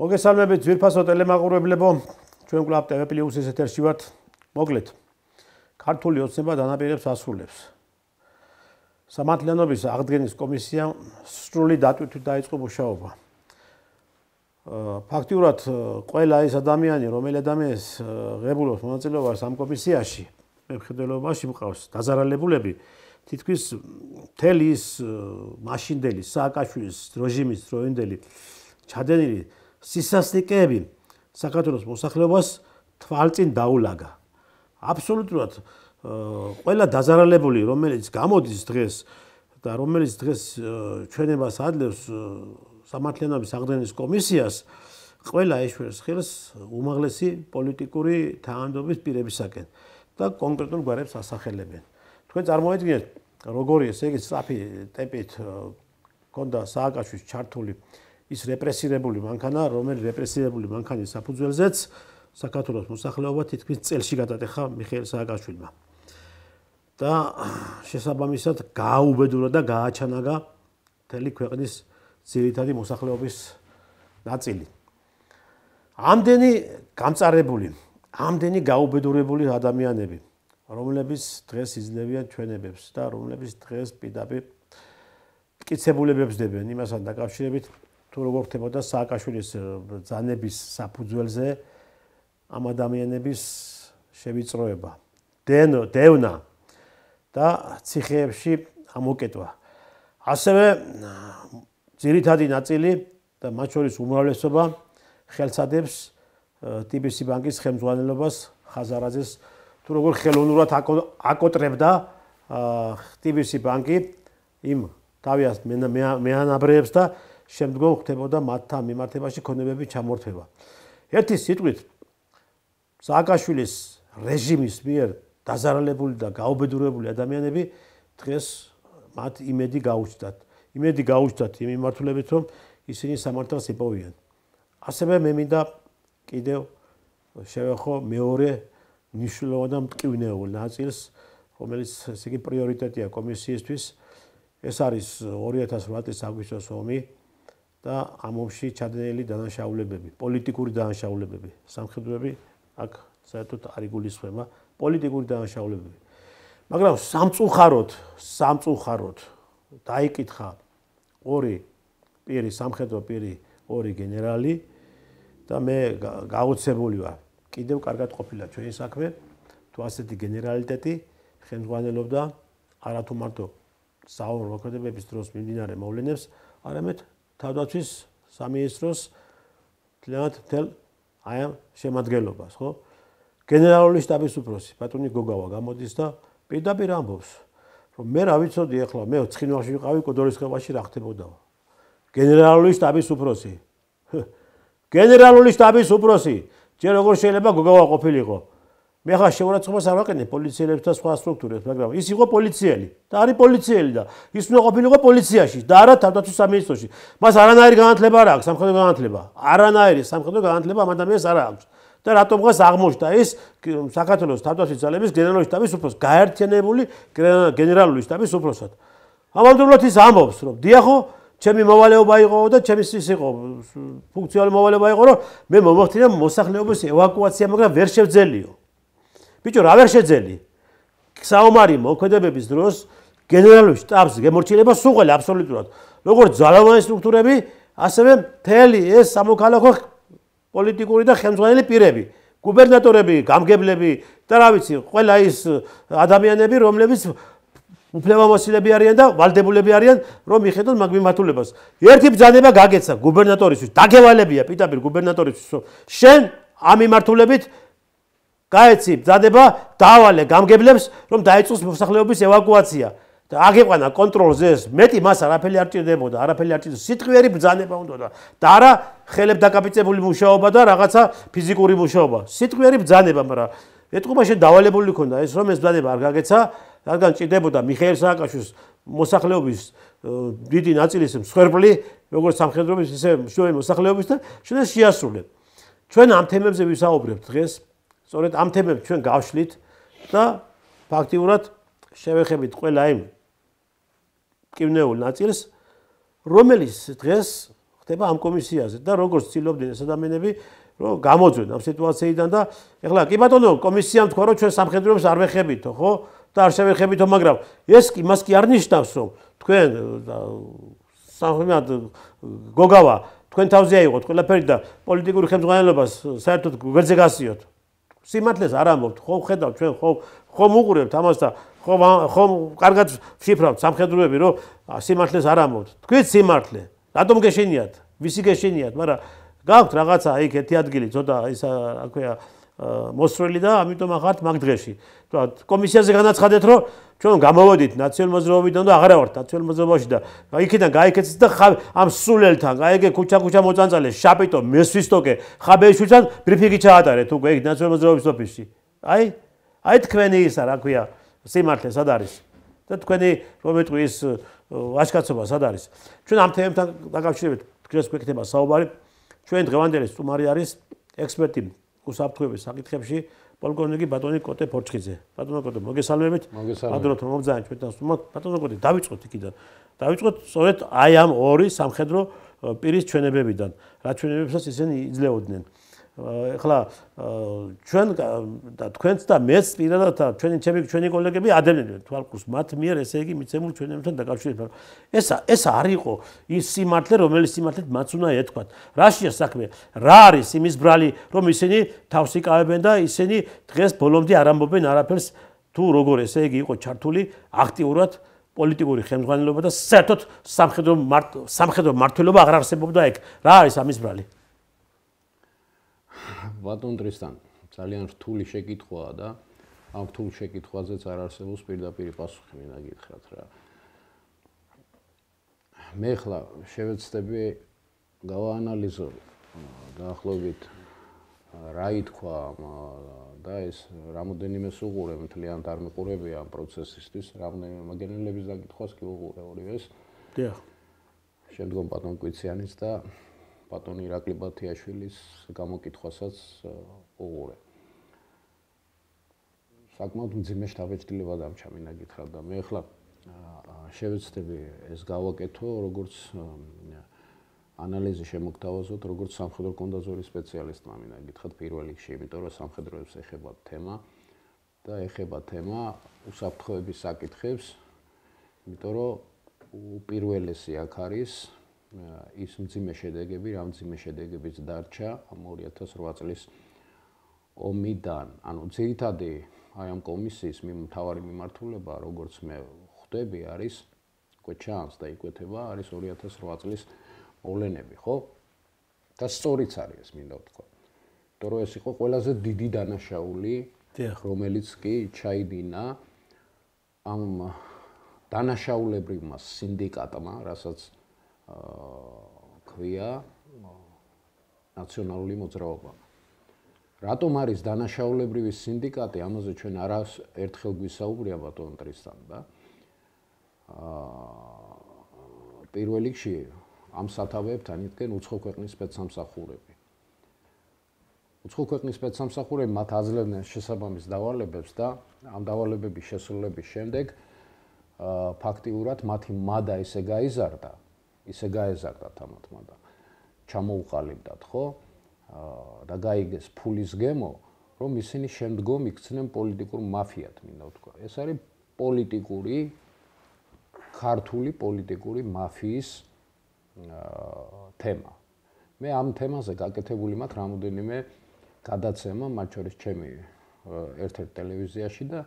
მოგესალმებით ძვირფასო ტელემაყურებლებო, ჩვენ კვლავ TV პლუსის ეთერში ვართ. მოკლედ, ქართული ოცნება დანაპირებს ასრულებს. სამართლიანობის აღდგენის კომისიამ სრული დატვირთვით დაიწყო მუშაობა. ფაქტიურად ყველა ის ადამიანი, რომელი ადამიანს ღებულობს მონაწილეობას ამ კომისიაში, მემხედველობაში მყავს დაზარალებულები, თითქმის მთელი ის მაშინდელი სააკაშვილის რეჟიმის დროინდელი ჩადენილი სისასტიკეები საქართველოს მოსახლეობას თვალწინ დაულაგა. აბსოლუტურად ყველა დაზარალებული, რომელიც გამოდის დღეს და რომელიც დღეს ჩვენებას ადლევს სამართლიანობის აღდგენის კომისიას, ყველა ეშვერს ხელს უმაღლესი პოლიტიკური თანამდებობის პირებისაკენ და კონკრეტულ გვარებს ასახელებენ. თქვენ წარმოიდგინეთ, როგორი ესე იგი სწრაფი ტემპით ჰქონდა სააკაშვილის ჩართული ის რეპრესირებული მანქანა, რომელიც რეპრესირებული მანქანის საფუძველზეც საქართველოს მოსახლეობა თითქმის წელში გადატეხა მიხეილ სააკაშვილმა. და შესაბამისად გააუბედურა და გააჩანაგა მთელი ქვეყნის ძირითადი მოსახლეობის ნაწილი. ამდენი გამწარებული, ამდენი გაუბედურებული ადამიანები, რომლებიც დღეს იძლევიან ჩვენებებს და რომლებიც დღეს პირდაპირ მტკიცებულებებს დებენ იმასთან დაკავშირებით, თუ როგორ ხდებოდა სააკაშვილის ბრძანების საფუძველზე ამ ადამიანების შევიწროება, დევნა და ციხეებში ამოკეტვა. ასევე ძირითადი ნაწილი და მათ შორის უმრავლესობა ხელსადებს TBC ბანკის ხელმძღვანელობას ხაზარაძეს თუ როგორ ხელოვნურად აკოტრებდა TBC ბანკი იმ თავის მეანაბრეებს და შემდგომ ხდებოდა მათთან მიმართებაში ქონებების ჩამორთმევა. ერთი სიტყვით სააკაშვილის რეჟიმის მიერ დაზარალებული და გაუბედურებული ადამიანები დღეს მათ იმედი გაუჩნდათ. იმედი გაუჩნდათ იმ მიმართულებით, რომ ისინი სამართალს იპოვიან. ასევე მე მინდა კიდევ შევეხო მეორე მნიშვნელოვან და მტკივნეულ ნაწილს, რომელიც ესე იგი პრიორიტეტია კომისიისთვის. ეს არის 2008 წლის აგვისტოს ომი და ამ ომში ჩადენილი დანაშაულებები, პოლიტიკური დანაშაულებები, სამხედროები აქ საერთოდ არ იგულისხმება, პოლიტიკური დანაშაულებები. მაგრამ სამწუხაროდ დაიკითხა ორი პირი, სამხედრო პირი, ორი გენერალი და მე გაოცებული ვარ. კიდევ კარგად ყოფილა ჩვენი საქმე, თუ ასეთი გენერალიტეტი ხელმძღვანელობდა არათუ მარტო საომარ მოქმედებების დროს მიმდინარე მოვლენებს, არამედ თავდაცვის სამინისტროს მთელ აი ამ შემადგენლობას, ხო? გენერალური შტაბის უფროსი ბატონი გოგავა გამოდის და პირდაპირ ამბობს, რომ მე რა ვიცოდი ახლა, მე ცხინვალში ვიყავი, კოდორის ხევაში რა ხდებოდა. გენერალური შტაბის უფროსი. გენერალური შტაბის უფროსი. ჯერ როგორ შეიძლება გოგავა ყოფილიყო? მე ხა შეურაცხყოფას არ ვაყენებ პოლიციელებს და სხვა სტრუქტურებს, მაგრამ ის იყო პოლიციელი და არის პოლიციელი და ის უნდა ყოფილიყო პოლიციაში და არა თავდაცვის სამინისტროში. მას არანაირი განათლება არ აქვს, სამხედრო განათლება. არანაირი სამხედრო განათლება ამ ადამიანს არ აქვს. და რატომღაც აღმოჩნდა ის საქართველოს თავდაცვის ძალების გენერალური შტაბის უფროსი, გაერთიანებული გენერალური შტაბის უფროსად. ამავდროულად ის ამბობს, რომ დიახო, ჩემი მოვალეობა იყო და ჩემი ის იყო ფუნქციონალური მოვალეობა იყო, რომ მე მომახდინა მოსახლეობის ევაკუაცია, მაგრამ ვერ შევძელიო. ბიჭო, რა ვერ შეძელი? საომარი მოქმედებების დროს გენერალური შტაბს გემორჩილება სუღელი აბსოლუტურად. როგორც ძალოვანი სტრუქტურები, ასევე მთელი ეს სამოქალაქო პოლიტიკური და ხელმძღვანელი პირები, გუბერნატორები, გამგებლები და რა ვიცი, ყველა ის ადამიანები, რომლებიც უფლებამოსილები არიან და ვალდებულები არიან, რომ მიხედონ მაგ მიმართულებას. ერთი ბრძანება გაგეცა გუბერნატორისთვის, დაგევალებია პირდაპირ გუბერნატორისთვის, რომ შენ ამ მიმართულებით გაეცი ბრძანება, დაავალე გამგებლებს, რომ დაიწყოს მოსახლეობის ევაკუაცია. და აგეყვანა კონტროლზე ეს მეტი მას არაფერი არ ჭირდებოდა, არაფერი არ ჭირდებოდა, სიტყვიერი ბრძანება უნდოდა და არა ხელებდაკაპიტებული მუშაობა და რაღაცა ფიზიკური მუშაობა. სიტყვიერი ბრძანება, მაგრამ ეთყობა შენ დავალებული ქონდა ეს რომ ეს ბრძანება არ გაგეცა, რადგან ჭირდებოდა მიხეილ სააკაშვილის მოსახლეობის დიდი ნაწილის მსხვერპლი, როგორც სამხედროების, ისე მშვენიერი მოსახლეობის და შენ ეს შეასრულებ. ჩვენ ამ თემებზე ვისაუბრებთ დღეს, სწორედ ამ თემებს ჩვენ გავშლით და ფაქტიურად შევეხებით ყველა იმ მტკივნეულ ნაწილს, რომელიც დღეს ხდება ამ კომისიაზე და როგორც ცდილობდნენ ეს ადამიანები რომ გამოძვენ ამ სიტუაციიდან და ეხლა კი ბატონო კომისიამ თქვა რომ ჩვენ სამხედროებს არ ვეხებითო ხო და არ შევეხებითო მაგრამ ეს კი მას კი არ ნიშნავს რომ თქვენ სამხედრო გოგავა თქვენ თავზე აიღოთ ყველაფერი და პოლიტიკური ხელმძღვანელობას საერთოდ გვერდზე გასიოთ სიმართლეს არ ამბობთ ხო ხედავთ ჩვენ ხომ უყურებთ ამას და ხომ კარგად ვშიფრავთ სამხედროები რომ სიმართლეს არ ამბობთ თქვენ სიმართლე რატომ გეშინიათ ვისი გეშინიათ მაგრამ გაქვთ რაღაცა იქ ერთი ადგილი ცოტა ისა რა ქვია მოსწრელი და ამიტომ ახართ მაგ დღეში თქვათ კომისიაზე განაცხადეთ რომ ჩვენ გამოვედით ნაციონალურ მოძრაობიდან და აღარა ვართ ნაციონალურ მოძრაობაში და იქიდან გაიქეცეთ და ამ სულელთან გაიგე ქუჩა მოწანწალე შაპიტო მესვისტოკე ხაბეიშვილთან ბრიფინგი ჩაატარეთ უკვე იქ ნაციონალურ მოძრაობის ოფისში აი თქვენი ისა რა ქვია სიმართლე სად არის და თქვენი რომ მეტყვი ის ვაჟკაცობა სად არის ჩვენ ამ თემებთან დაკავშირებით დღეს გვექნება საუბარი ჩვენ დღევანდელი სტუმარი არის ექსპერტი უსაფრთხოების საკითხებში პოლკოვნიკი ბატონი კოტე ფორჩხიძე. ბატონო კოტე, მოგესალმებით. ბატონო მომძაან ჩვენთან სტუმარს. ბატონო კოტე, დავიწყოთ იქიდან. დავიწყოთ სწორედ აი ამ ორი სამხედრო პირის ჩვენებებიდან. რა ჩვენებებსაც ისინი იძლეოდნენ. ეხლა ჩვენ და თქვენც და მეც პირადად ჩვენი კოლეგები ადევნებდნენ თვალყურს მათ მიერ ესე იგი მიცემულ ჩვენებთან დაკავშირებით. ეს არ იყო ის სიმართლე, რომელიც სიმართლედ მათ უნდა ეთქვათ. რაშია საქმე? რა არის იმის ბრალი, რომ ისინი თავს იკავებენ და ისინი დღეს ბოლომდე არ ამბობენ არაფერს თუ როგორ ესე იგი იყო ჩართული აქტიურად პოლიტიკური ხელმძღვანელობა და საერთოდ სამხედრო მმართველობა აღარ არსებობდა ეგ. რა არის ამის ბრალი? ბატონ ტრისტან, ძალიან რთული შეკითხვაა და ამ რთულ შეკითხვაზეც არ არსებობს პირდაპირ პასუხი მინდა გითხრათ რა. მე ხლა შევეცდები გავაანალიზო დაახლოებით რა ითქვა და ეს რამოდენიმე უყურე მთლიანად არ მიყურებია ამ პროცესისთვის, რამოდენიმე მაგენელების დაკითხვას კი უყურე ორივეს. დიახ. შემდგომ ბატონ კვიციანის და ბატონ ირაკლი ბათიაშვილის გამოკითხვასაც უყურე. საკმაოდ მძიმე შთაბეჭდილება დამჭა მინდა გითხრათ და მე ახლა შევეცდები ეს გავაკეთო როგორც ანალიზი შემოგთავაზოთ როგორც სამხედრო კონდაზვერის სპეციალისტმა მინდა გითხრათ პირველ რიგში, იმიტომ რომ სამხედროებს ეხება თემა და ეხება თემა უსაფრთხოების საკითხებს, იმიტომ რომ უპირველესი აქ არის ის მძიმე შედეგები, რა მძიმე შედეგებიც დარჩა ამ 2008 წლის ომიდან. ანუ ძირითადი აი ამ კომისიის მთავარი მიმართულება, როგორც მე ხვდები, არის უკვე ჩანს და იკვეთება, არის 2008 წლის მოვლენები, ხო? და სწორიც არის ეს მინდა ვთქვა. იმიტომ რომ ეს იყო ყველაზე დიდი დანაშაული, რომელიც კი ჩაიდინა ამ დანაშაულებრივმა სინდიკატმა, რასაც ქვია ნაციონალური მოძრაობა. რატომ არის დანაშაულებრივი სინდიკატი? ამაზე ჩვენ არას ერთხელ გვისაუბრია ბატონ ტრისტან და პირველ რიგში ამ სათავეებთან იდგენ უცხო ქვეყნის სპეცსამსახურები. უცხო ქვეყნის სპეცსამსახურები მათ აძლევდნენ შესაბამის დავალებებს და ამ დავალებების შესრულების შემდეგ ფაქტიურად მათი მადა ისე გაეზარდათ ამათ მადა. ჩამოუყალიბდათ, ხო? და გაიგეს ფულის გემო, რომ ისინი შემდგომ იქცნენ პოლიტიკურ მაფიად, მინდა ვთქვა. ეს არის ქართული პოლიტიკური მაფიის თემა. მე ამ თემაზე გაკეთებული მაქვს რამოდენიმე გადაცემა, მათ შორის ჩემი ერთ-ერთ ტელევიზიაში და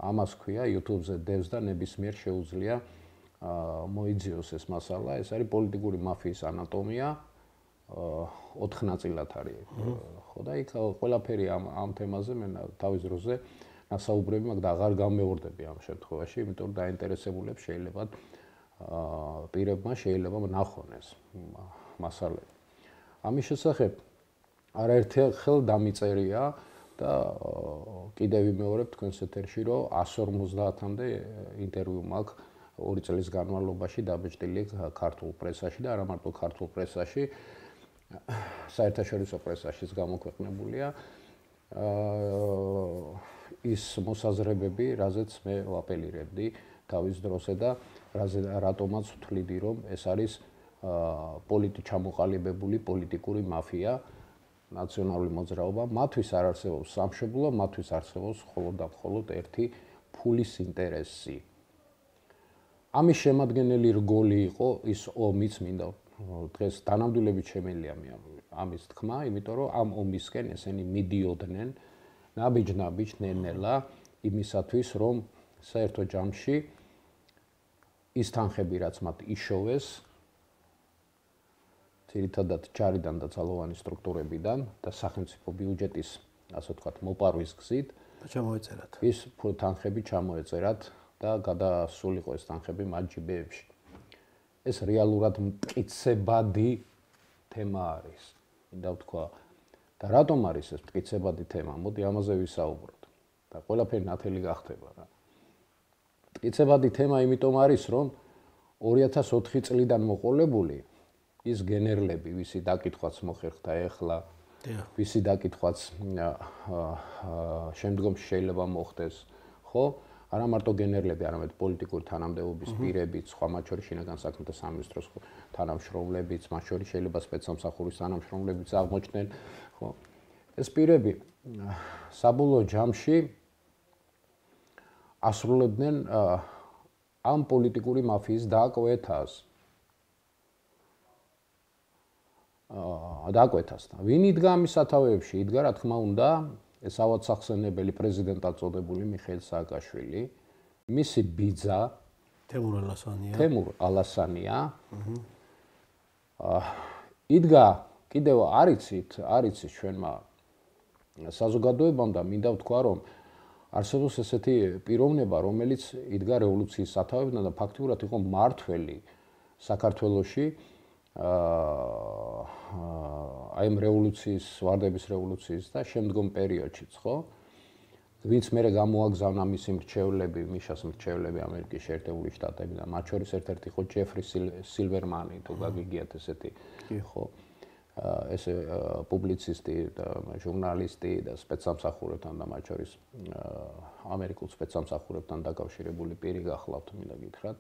ამას ქვია YouTube-ზე დევს და ნებისმიერ შეუძლია მოიძიოს ეს მასალა. ეს არის პოლიტიკური მაფიის ანატომია. 4 ნაწილად არის. ხო და იქ ყველაფერი ამ თემაზე მე თავის დროზე ნასაუბრები მაქვს და აღარ გამეორდები ამ შემთხვევაში, იმიტომ რომ დაინტერესებულებს შეიძლება პირებმა შეიძლება ნახონ ეს მასალები. ამის შესახებ არაერთხელ დამიწერია და კიდევ ვიმეორებ თქვენს ეთერში, რომ 150-მდე ინტერვიუ მაქვს 2 წლის განმავლობაში დაბეჭდილი ქართულ პრესაში და არა მარტო ქართულ პრესაში, საერთაშორისო პრესაშიც გამოქვეყნებულია ის მოსაზრებები, რაზეც მე ვაპელირებდი თავის დროზე და რატომაც ვთვლიდი, რომ ეს არის ჩამოყალიბებული პოლიტიკური მაფია, ნაციონალური მოძრაობა, მათთვის არ არსებობს სამშობლო, მათთვის არსებობს მხოლოდ და მხოლოდ ერთი ფულის ინტერესი. ამის შემადგენელი რგოლი იყო ის ომიც, მინდა დღეს დანამდვილებით შემიძლია ამის თქმა, იმიტომ რომ ამ ომისკენ ესენი მიდიოდნენ ნაბიჯ-ნაბიჯ ნელ-ნელა იმისათვის, რომ საერთო ჯამში ის თანხები, რაც მათ იშოვეს, ძირითადად ჯარიდან და ძალოვანი სტრუქტურებიდან და სახელმწიფო ბიუჯეტის, ასე ვთქვათ, მოპარვის გზით, ჩამოეწერათ. ის თანხები ჩამოეწერათ და გადასულიყო ეს თანხები მათ ჯიბეებში. ეს რეალურად მტკიცებადი თემა არის. მინდა ვთქვა, და რატომ არის ეს მტკიცებადი თემა? მოდი ამაზე ვისაუბროთ. და ყველაფერი ნათელი გახდება რა. მტკიცებადი თემა იმიტომ არის, რომ 2004 წლიდან მოყოლებული ის გენერლები, ვისი დაკითხვაც მოხერხდა ეხლა, ვისი დაკითხვაც შემდგომში შეიძლება მოხდეს, ხო? არა მარტო გენერლები, არამედ პოლიტიკური თანამდებობის პირებიც, სხვა მათ შორის შინაგან საქმეთა სამინისტროს თანამშრომლებიც, მათ შორის შეიძლება სპეცსამსახურის თანამშრომლებიც აღმოჩნდნენ, ხო? ეს პირები საბოლოო ჯამში ასრულებდნენ ამ პოლიტიკური მაფიის დაკვეთას. დაკვეთასთან. ვინ იდგა ამის სათავეებში? იდგა, რა თქმა უნდა, ეს ავადსახსენებელი პრეზიდენტად წოდებული მიხეილ სააკაშვილი, მისი ბიძა თემურ ალასანია. იდგა კიდევ არიცით ჩვენმა საზოგადოებამ და მინდა ვთქვა, რომ არსებობს ესეთი პიროვნება, რომელიც იდგა რევოლუციის სათავეებიდან და ფაქტიურად იყო მმართველი საქართველოში აი ამ რევოლუციის, ვარდების რევოლუციის და შემდგომ პერიოდშიც, ხო? ვინც მერე გამოაგზავნა მისი მრჩევლები, მიშას მრჩევლები ამერიკის შეერთებული შტატებიდან, მათ შორის ერთ-ერთი იყო ჯეფრი სილვერმანი, თუ გაგიგიათ ესეთი, ხო? ესე პუბლიცისტი და ჟურნალისტი და სპეცსამსახურებთან და მათ შორის ამერიკულ სპეცსამსახურებთან დაკავშირებული პირი გახლავთ, მინდა გითხრათ.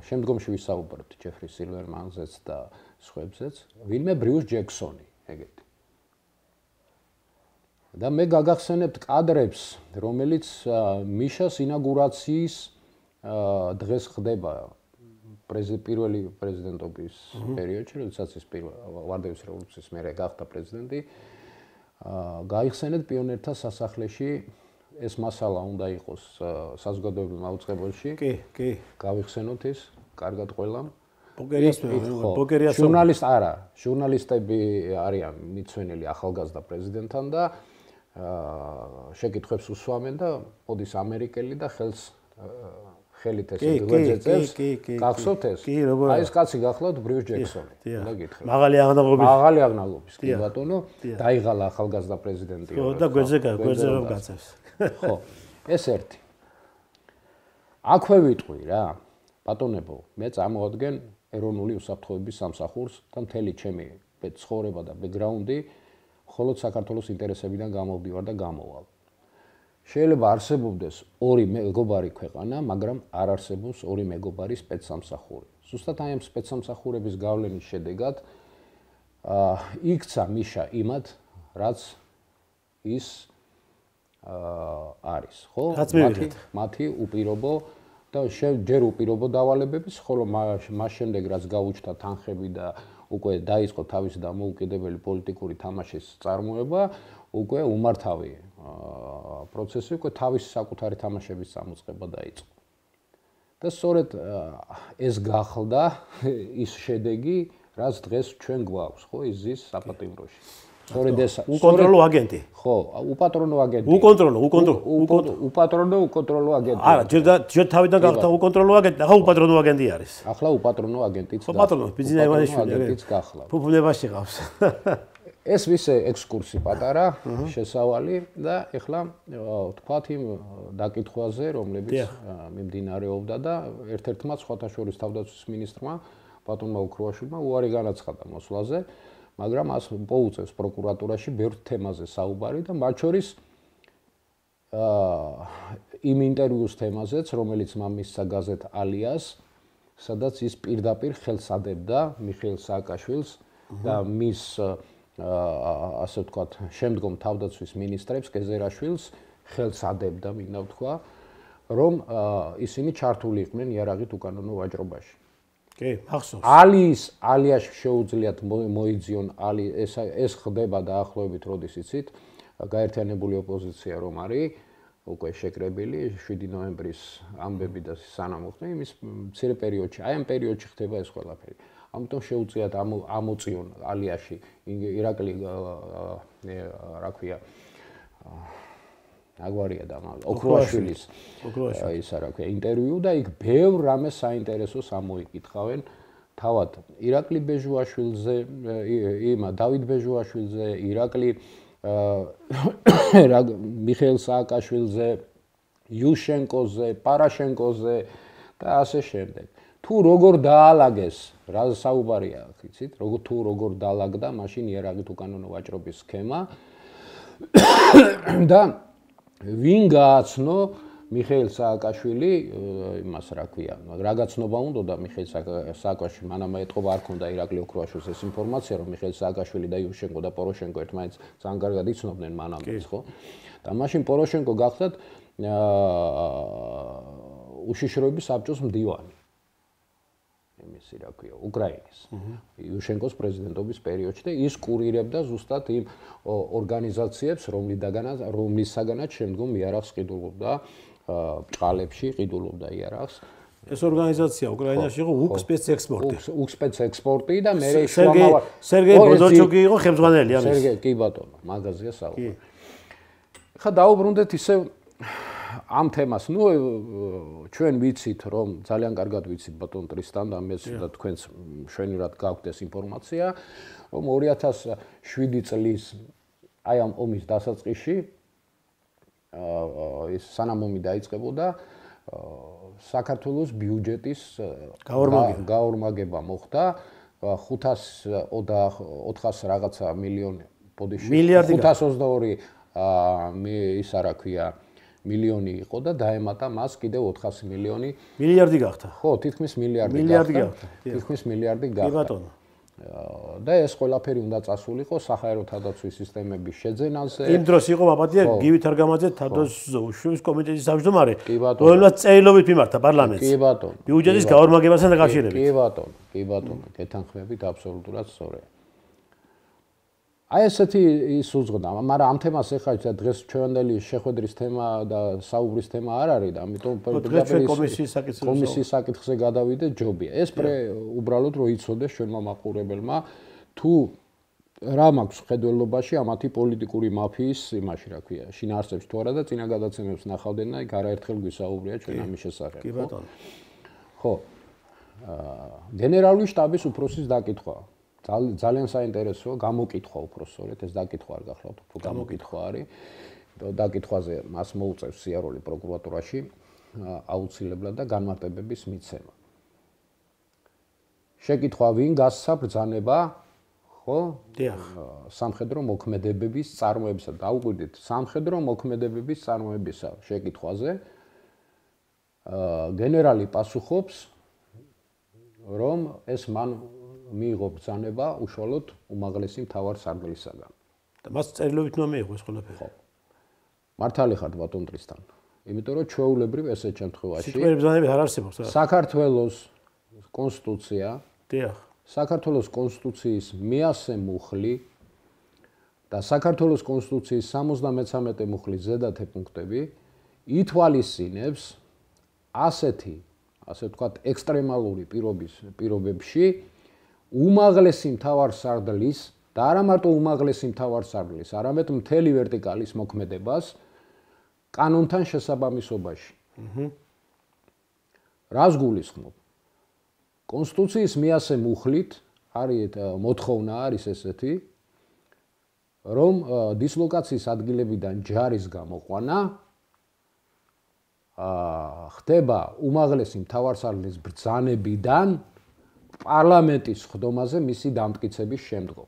შემდგომში ვისაუბრებთ ჯეფრი სილვერმანზეც და სხვებზეც, ვინმე ბრიუს ჯექსონი, ეგეთი. და მე გაგახსენებთ კადრებს, რომელიც მიშას ინაგურაციის დღეს ხდება პირველი პრეზიდენტობის პერიოდში, როდესაც ის ვარდების რევოლუციის მერე გახდა პრეზიდენტი, გაიხსენეთ პიონერთა სასახლეში ეს მასალა უნდა იყოს საზოგადოებრივ მაუწყებელში. კი. გავიხსენოთ ის, კარგად ყველამ. ჟურნალისტები არიან მიცვენილი ახალგაზრდა პრეზიდენტთან და შეკითხვებს უსვამენ და მოდის ამერიკელი და ხელით ეს გვეძებს. გახსოვთ ეს? აი ეს კაცი გახლავთ ბრიუს ჯექსონი. უნდა გითხრათ. მაღალი აღნაგობის, კი ბატონო, დაიღალა ახალგაზრდა პრეზიდენტი. ხო და გვეძე რომ გაწევს. ხო, ეს ერთი. აქვე ვიტყვი რა, ბატონებო, მე წამოვადგენ ეროვნული უსაფრთხოების სამსახურს და მთელი ჩემი ცხოვრება და ბექგრაუნდი მხოლოდ საქართველოს ინტერესებიდან გამოვდივარ და გამოვალ. შეიძლება არსებობდეს ორი მეგობარი ქვეყანა, მაგრამ არ არსებობს ორი მეგობარი სპეცსამსახური. ზუსტად აი ამ სპეცსამსახურების გავლენის შედეგად იქცა მიშა იმად, რაც ის არის, ხო? მათი უპირობო და ჯერ უპირობო დავალებების, ხოლო მას შემდეგ რაც გაუჩნდა თანხები და უკვე დაიწყო თავისი დამოუკიდებელი პოლიტიკური თამაშის წარმოება, უკვე უმართავი პროცესი, უკვე თავისი საკუთარი თამაშების წამოწყება დაიწყო. და სწორედ ეს გახლდა ის შედეგი, რაც დღეს ჩვენ გვაქვს, ხო, იზის საპატიმროში. სწორედ ეს უკონტროლო აგენტი. ხო, უპატრონო აგენტი. უკონტროლო აგენტი. არა, ჯერ თავიდან გახდა უკონტროლო აგენტი, ახლა უპატრონო აგენტი არის. ახლა უპატრონო აგენტიც გახდა. პატრონო ბიზნეს აგენტიც გახლა. ფუფუნებაში ყავს. ეს ვისე ექსკურსი პატარა, შესავალი და ეხლა ვთქვათ იმ დაკითხვაზე, რომლებიც მიმდინარეობდა და ერთ-ერთმა სხვათა შორის თავდაცვის მინისტრმა ბატონმა უქროაშვილმა უარი განაცხადა მოსვლაზე, მაგრამ ას მოუწევს პროკურატურაში ბევრ თემაზე საუბარი და მათ შორის იმ ინტერვიუს თემაზეც, რომელიც მისცა გაზეთ ალიას სადაც ის პირდაპირ ხელს ადებდა მიხეილ სააკაშვილს და მის ასე ვთქვათ, შემდგომ თავდაცვის მინისტრებს გეზერაშვილს ხელს ადებდა, მინდა ვთქვა, რომ ისინი ჩართული იყვნენ იარაღით უკანონო ვაჭრობაში. კი, მახსოვს. ალიას შეუძლიათ მოიძიონ ეს ხდება დაახლოებით როდის იცით, გაერთიანებული ოპოზიცია რომ არის უკვე შეკრებილი 7 ნოემბრის ამბები და სანამ ხდება იმის მცირე პერიოდში, აი ამ პერიოდში ხდება ეს ყველაფერი. ამიტომ შეუძლიათ ამოწიონ ალიაში ირაკლი რა ქვია აგვარია და ოქროაშვილის ისა რა ქვია ინტერვიუ და იქ ბევრ რამე საინტერესოს ამოიკითხავენ თავად ირაკლი ბეჟუაშვილზე დავით ბეჟუაშვილზე ირაკლი მიხეილ სააკაშვილზე იუშენკოზე პარაშენკოზე და ასე შემდეგ თუ როგორ დაალაგეს რა საუბარია იცით როგორ დაალაგდა მაშინ იარაღით უკანონო ვაჭრობის სქემა და ვინ გააცნო მიხეილ სააკაშვილი იმას რა ქვია რა გაცნობა უნდა და მიხეილ სააკაშვილი მანამ ეთყობა არ ქონდა ირაკლი ოქროაშვილს ეს ინფორმაცია რომ მიხეილ სააკაშვილი და იუშენკო და პოროშენკო ერთმანეთს ძალიან კარგად იცნობდნენ მანამდე ხო და მაშინ პოროშენკო გახდათ უშიშროების საბჭოს მდივანი იმისი რა ქვია უკრაინის იუშენკოს პრეზიდენტობის პერიოდში და ის კურირებდა ზუსტად იმ ორგანიზაციებს რომლისაგანაც შემდგომ იარაღს ყიდულობდა ბჭყალებში ყიდულობდა იარაღს ეს ორგანიზაცია უკრაინაში იყო უკსპეცექსპორტი და მე სერგეი ბოდორჩუკი იყო ხელმძღვანელი ამის სერგეი კი ბატონო მაგაზია საუბარი ხა დაუბრუნდეთ ისევ ამ თემას, ჩვენ ვიცით, რომ ძალიან კარგად ვიცით ბატონ ტრისტან და მეც და თქვენს მშვენივრად გაქვთ ეს ინფორმაცია, რომ 2007 წლის აი ამ ომის დასაწყისში ეს სანამ ომი დაიწყებოდა, საქართველოს ბიუჯეტის გაორმაგება მოხდა 500 რაღაცა მილიონი ბოდიში 522 ისა რა ქვია მილიონი იყო და დაემატა მას კიდევ 400 მილიონი მილიარდი გახდა ხო თითქმის მილიარდი გახდა თითქმის მილიარდი გახდა კი ბატონო და ეს ყველაფერი უნდა წასულიყო საჰაერო თავდაცვის სისტემების შეძენაზე იმ დროს იყო მაპატია გივით არგამაძე თავდაცვის კომიტეტის თავმჯდომარე რომელმაც წერილობით მიმართა პარლამენტს კი ბატონო ბიუჯეტის გაორმაგებასთან დაკავშირებით კი ბატონო გეთანხმებით აბსოლუტურად სწორია აი ესეთი ის უძღვნა, მაგრამ ამ თემას ეხლა დღეს ჩვენდელი შეხვედრის თემა და საუბრის თემა არ არის და ამიტომ კომისიის საკითხზე გადავიდეთ ჯობია. ეს უბრალოდ რო იცოდეს ჩვენმა მაყურებელმა თუ რა მაქვს ხედველობაში ამათი პოლიტიკური მაფიის იმაში რა ქვია, შინაარსებს თუ არა და წინა გადაცემებს ნახავდნენ და იქ არაერთხელ გვისაუბრია ჩვენ ამის შესახებ. კი ბატონო. ხო. გენერალური შტაბის უფროსის დაკითხვა ძალიან საინტერესოა გამოკითხვა უფრო სწორედ ეს დაკითხვა არ გახლავთ უფრო გამოკითხვა არის დაკითხვაზე მას მოუწევს სიარული პროკურატურაში აუცილებლად და განმარტებების მიცემა შეკითხვა ვინ გასცა ბრძანება ხო სამხედრო მოქმედებების წარმოებისა დაუკვირდით სამხედრო მოქმედებების წარმოებისა შეკითხვაზე გენერალი პასუხობს რომ ეს მან მიიღო ბრძანება უშუალოდ უმაღლესი მთავარსარდლისაგან. და მას წერილობით უნდა მიიღო ეს ყველაფერი. ხო. მართალი ხართ ბატონ ტრისტან. იმიტომ რომ ჩვეულებრივ ესეთ შემთხვევაში სიტყვიერი ბრძანები არ არსებობს რა. საქართველოს კონსტიტუცია, დიახ. საქართველოს კონსტიტუციის მეასე მუხლი და საქართველოს კონსტიტუციის 73 მუხლის ზედათე პუნქტები ითვალისწინებს ასეთი, ასე ვთქვათ, ექსტრემალური პირობებში უმაღლესი მთავარსარდლის და არა მარტო უმაღლესი მთავარსარდლის, არამედ მთელი ვერტიკალის მოქმედებას კანონთან შესაბამისობაში. რას გულისხმობ? კონსტიტუციის მეასე მუხლით არის მოთხოვნა არის ესეთი, რომ დისლოკაციის ადგილებიდან ჯარის გამოყვანა ხდება უმაღლესი მთავარსარდლის ბრძანებიდან პარლამენტის ხდომაზე მისი დამტკიცების შემდგომ.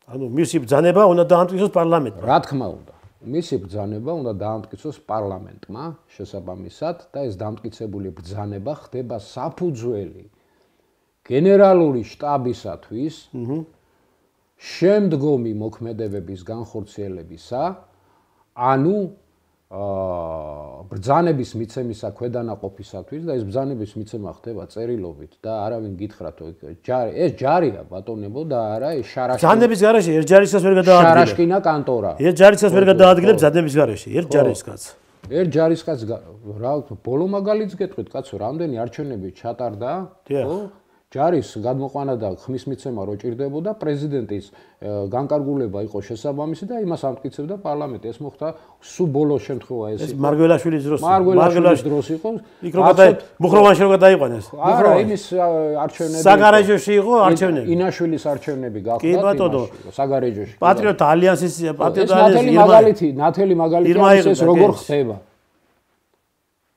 ანუ მისი ბრძანება უნდა დაამტკიცოს პარლამენტმა. რა თქმა უნდა, მისი ბრძანება უნდა დაამტკიცოს პარლამენტმა შესაბამისად და ეს დამტკიცებული ბრძანება ხდება საფუძველი გენერალური შტაბისათვის შემდგომი მოქმედებების განხორციელებისა, ანუ ბრძანების მიცემისა ქვედანაყოფისათვის და ეს ბრძანების მიცემა ხდება წერილობით და არავინ გითხრათ ეს ჯარია ბატონებო და არა ეს შარაშკინა ბრძანების გარეშე ერთ ჯარისკაც ვერ გადაადგილებ შარაშკინა კანტორა ერთ ჯარისკაც ვერ გადაადგილებ ბრძანების გარეშე ერთ ჯარისკაც ერთ ჯარისკაც რა ბოლო მაგალითს გეტყვით კაცო რამდენი არჩევნები ჩატარდა ხო ჯარის გადმოყვანა და ხმის მიცემა რო ჭირდებოდა პრეზიდენტის განკარგულება იყო შესაბამისი და იმას ამტკიცებდა პარლამენტი ეს მოხდა სულ ბოლო შემთხვევა ეს მარგველაშვილის დროს მარგველაშვილის დროს იყო იქ რო მუხროვანში რო გადაიყვანეს არა იმის არჩევნები საგარეჯოში იყო არჩევნები ინაშვილის არჩევნები გახდა საგარეჯოში პატრიოტ ალიანსის პატრიოტ ალიანსის ნათელი მაგალითი ეს როგორ ხდება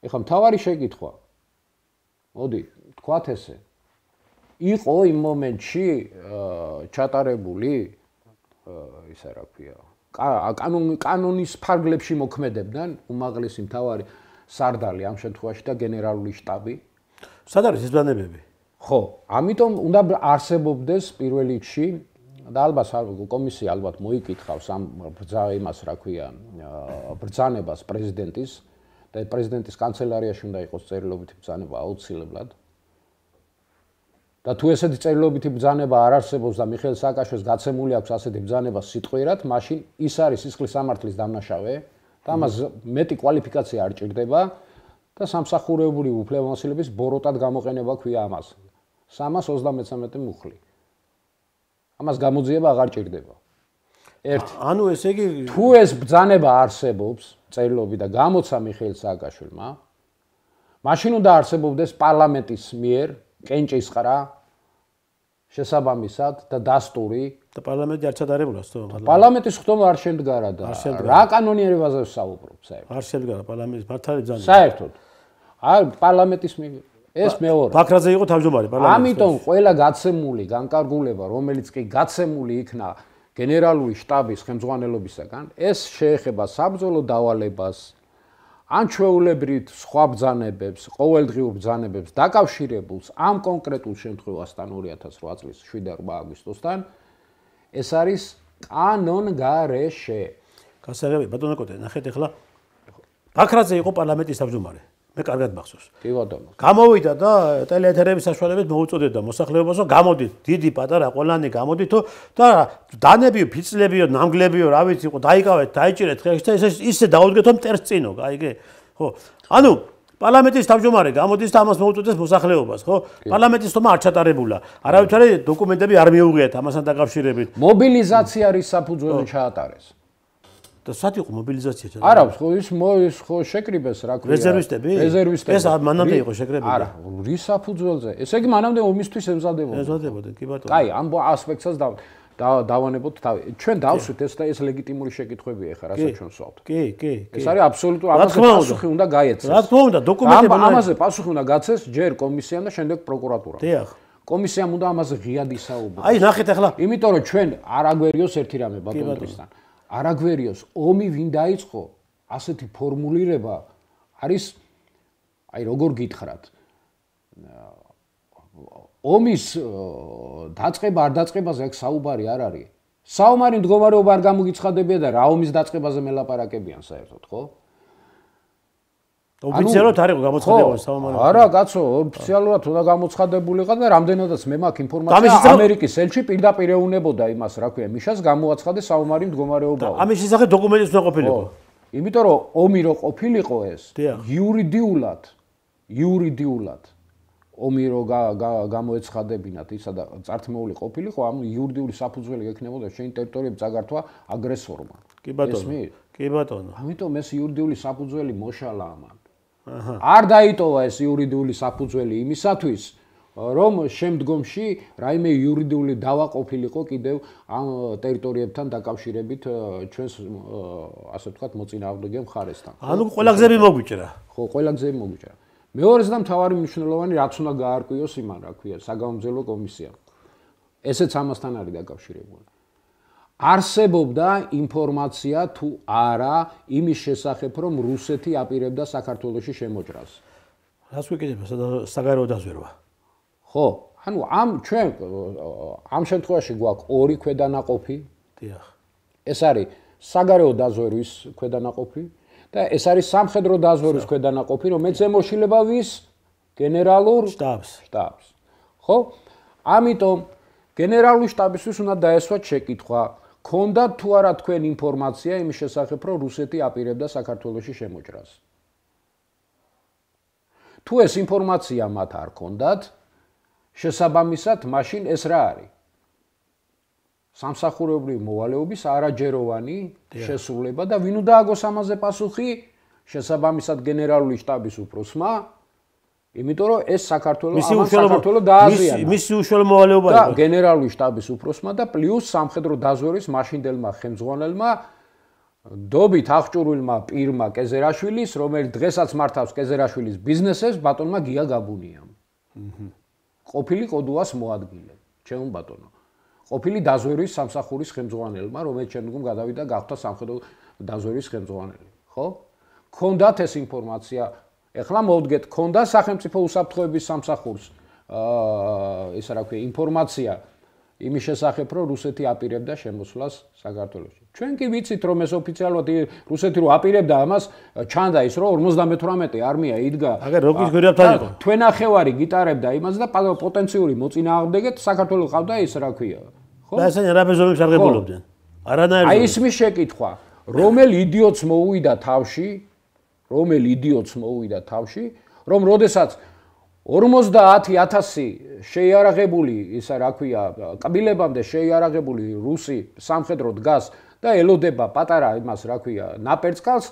ეხლა მთავარი შეკითხვა მოდი თქვათ ესე იყო იმ მომენტში ჩატარებული ისა რა ქვია კანონის ფარგლებში მოქმედებდნენ უმაღლესი მთავარი სარდალი ამ შემთხვევაში და გენერალური შტაბი სად არის ეს ბრძანებები ხო ამიტომ უნდა არსებობდეს პირველ რიგში და ალბათ კომისია ალბათ მოიკითხავს ამ იმას რა ქვია ბრძანებას პრეზიდენტის და პრეზიდენტის კანცელარიაში უნდა იყოს წერილობითი ბრძანება აუცილებლად და თუ ესეთი წერილობითი ბრძანება არ არსებობს და მიხეილ სააკაშვილს გაცემული აქვს ასეთი ბრძანება სიტყვიერად, მაშინ ის არის სისხლის სამართლის დამნაშავე და ამას მეტი კვალიფიკაცია არ ჭირდება და სამსახურებრივი უფლებამოსილების ბოროტად გამოყენება ქვია ამას. 333 მუხლი. ამას გამოძიება აღარ ჭირდება. ერთი. ანუ ესე იგი თუ ეს ბრძანება არსებობს წერილობი და გამოცა მიხეილ სააკაშვილმა, მაშინ უნდა არსებობდეს პარლამენტის მიერ კენჭისყრა შესაბამისად და დასტური და პარლამენტი არ ჩატარებულა ხო? პარლამენტის ხდომა არ შემდგარა და რა კანონიერებაზე ვსაუბრობ საერთოდ? არ შემდგარა პარლამენტის მართალი ბრძანება. საერთოდ. არ პარლამენტის ეს მეორე. ბაქრაძე იყო თავმჯდომარე პარლამენტის. ამიტომ ყველა გაცემული განკარგულება, რომელიც კი გაცემული იქნა გენერალური შტაბის ხელმძღვანელობისაგან, ეს შეეხება საბრძოლო დავალებას ან ჩვეულებრივ სხვა ბრძანებებს, ყოველდღიურ ბრძანებებს დაკავშირებულს ამ კონკრეტულ შემთხვევასთან 2008 წლის 7-8 აგვისტოსთან ეს არის კანონგარეშე. გასაგები ბატონო კოტე, ნახეთ ახლა ბაქრაძე იყო პარლამენტის თავმჯდომარე. მე კარგად მახსოვს. კი ბატონო. გამოვიდა და ტელეეთერების საშუალებით მოუწოდებდა მოსახლეობას, რომ გამოდით, დიდი პატარა ყველანი გამოდითო და დანებიო, ფიცლებიო, ნამგლებიო, რა ვიცი, იყო დაიკავეთ, დაიჭირეთ ხეში და ისე დაუდგეთო მტერს წინო, გაიგე? ხო. ანუ პარლამენტის თავმჯდომარე გამოდის და ამას მოუწოდებს მოსახლეობას, ხო? პარლამენტის თომა არ ჩატარებულა. არავითარი დოკუმენტები არ მიუღიათ ამასთან დაკავშირებით. მობილიზაცია რის საფუძველზე ჩაატარეს? და სად იყო მობილიზაცია? არა, ხო ის ხო შეკრიბეს რა ქვია. რეზერვისტები? ეს მანამდე იყო შეკრებილი. არა, რის საფუძველზე? ესე იგი მანამდე ომისთვის ემზადებოდნენ. ემზადებოდნენ, კი ბატონო. კაი, ამ ასპექტსაც დავანებოთ თავი. ჩვენ დავსვით ეს და ეს ლეგიტიმური შეკითხვებია ეხლა, რასაც ჩვენ ვსვავთ. კი. ეს არის აბსოლუტურად ამაზე პასუხი უნდა გაეცეს. რა თქმა უნდა, დოკუმენტები ამაზე პასუხი უნდა გაცეს ჯერ კომისიამ და შემდეგ პროკურატურამ. დიახ. კომისიამ უნდა ამაზე ღიად ისაუბროს. აი, ნახეთ ახლა. იმიტომ რომ ჩვენ არ აგვერიოს ერთი რამე ბატონისთან. არ აგვერიოს ომი ვინ დაიწყო ასეთი ფორმულირება არის აი როგორ გითხრათ ომის დაწყება არ დაწყებაზე აქ საუბარი არ არის საომარი მდგომარეობა არ გამოგიცხადებია და რა ომის დაწყებაზე მელაპარაკებიან საერთოდ ხო ოფიციალურად არ იყო გამოცხადებული საომარი არა კაცო ოფიციალურად უნდა გამოცხადებულიყო და რამდენადაც მე მაქვს ინფორმაცია ამერიკის ელჩი პირდაპირ ეუნებოდა იმას რა ქვია მიშას გამოაცხადეს საომარი მდგომარეობა ამის შესახებ დოკუმენტიც უნდა ყოფილიყო იმიტომ რომ ომი რო ყოფილიყო ეს იურიდიულად ომი რო გამოეცხადებინათ ისა და წართმეული ყოფილიყო ამ იურიდიული საფუძველი ექნებოდა შენი ტერიტორიები წაგართვა აგრესორმა კი ბატონო ამიტომ ეს იურიდიული საფუძველი მოშალა ამან არ დაიტოვა ეს იურიდიული საფუძველი იმისათვის რომ შემდგომში რაიმე იურიდიული დავა ყოფილიყო კიდევ ამ ტერიტორიებთან დაკავშირებით ჩვენს ასე ვთქვათ მოწინააღმდეგე მხარესთან. ანუ ყველა გზები მოგვიჭრა. ხო, ყველა გზები მოგვიჭრა. მეორეც და მთავარი მნიშვნელოვანი რაც უნდა გაარკვიოს იმან, რა ქვია, საგამომძიებლო კომისიამ. ესეც ამასთან არის დაკავშირებული. არსებობდა ინფორმაცია თუ არა იმის შესახებ, რომ რუსეთი აპირებდა საქართველოში შემოჭრას. რას ვიკითხებ, საგარეო დაზვერვა. ხო, ანუ ამ შემთხვევაში გვაქვს ორი ქვედანაყოფი. დიახ. ეს არის საგარეო დაზვერვის ქვედანაყოფი და ეს არის სამხედრო დაზვერვის ქვედანაყოფი, რომელიც ემოშილება ვის? გენერალურ შტაბს. ხო? ამიტომ გენერალური შტაბისთვის უნდა დაესვათ შეკითხვა, ქონდათ თუ არა თქვენ ინფორმაცია იმის შესახებ, რომ რუსეთი აპირებდა საქართველოში შემოჭრას. თუ ეს ინფორმაცია მათ არ ქონდათ, შესაბამისად, მაშინ ეს რა არის? სამსახურებრივი მოვალეობის არაჯეროვანი შესრულება და ვინ უნდა აგოს ამაზე პასუხი? შესაბამისად გენერალური შტაბის უფროსმა, იმიტომ რომ ეს საქართველოს დააზიანა. მისი უშუალო მოვალეობა და გენერალური შტაბის უფროსმა და პლუს სამხედრო დაზვერვის მაშინდელმა ხელმძღვანელმა დობით აღჭურვილმა პირმა კეზერაშვილის, რომელიც დღესაც მართავს კეზერაშვილის ბიზნესებს, ბატონმა გია გაბუნიამ. ყოფილი ყოდუას მოადგილე, ჩემო ბატონო. ყოფილი დაზვერვის სამსახურის ხელმძღვანელმა, რომელიც შემდგომ გადავიდა გახდა სამხედრო დაზვერვის ხელმძღვანელი, ხო? ქონდათ ეს ინფორმაცია, ეხლა მოვდგეთ, ქონდა სახელმწიფო უსაფრთხოების სამსახურს ისა რა ქვია, ინფორმაცია იმის შესახებ, რომ რუსეთი აპირებდა შემოსვლას საქართველოში. ჩვენ კი ვიცით, რომ ეს ოფიციალურად რუსეთი რო აპირებდა ამას, ჩანდა ის, რომ 58 არმია იდგა. აგერ როკის გვერდთან იყო. თვენახევარი გიტარებდა იმას და პოტენციური მოწინააღმდეგეთ საქართველოს ყავდა ის რა ქვია. ხო? და ესენი არაბეზონებს არ ღებულობდნენ. არანაირ. აი ისმის შეკითხვა, რომელ იდიოტს მოუვიდა თავში, რომ როდესაც 50,000 შეიარაღებული, ისა რა ქვია, კბილებამდე შეიარაღებული რუსი სამხედრო დგას და ელოდება პატარა იმას რა ქვია, ნაპერწკალს,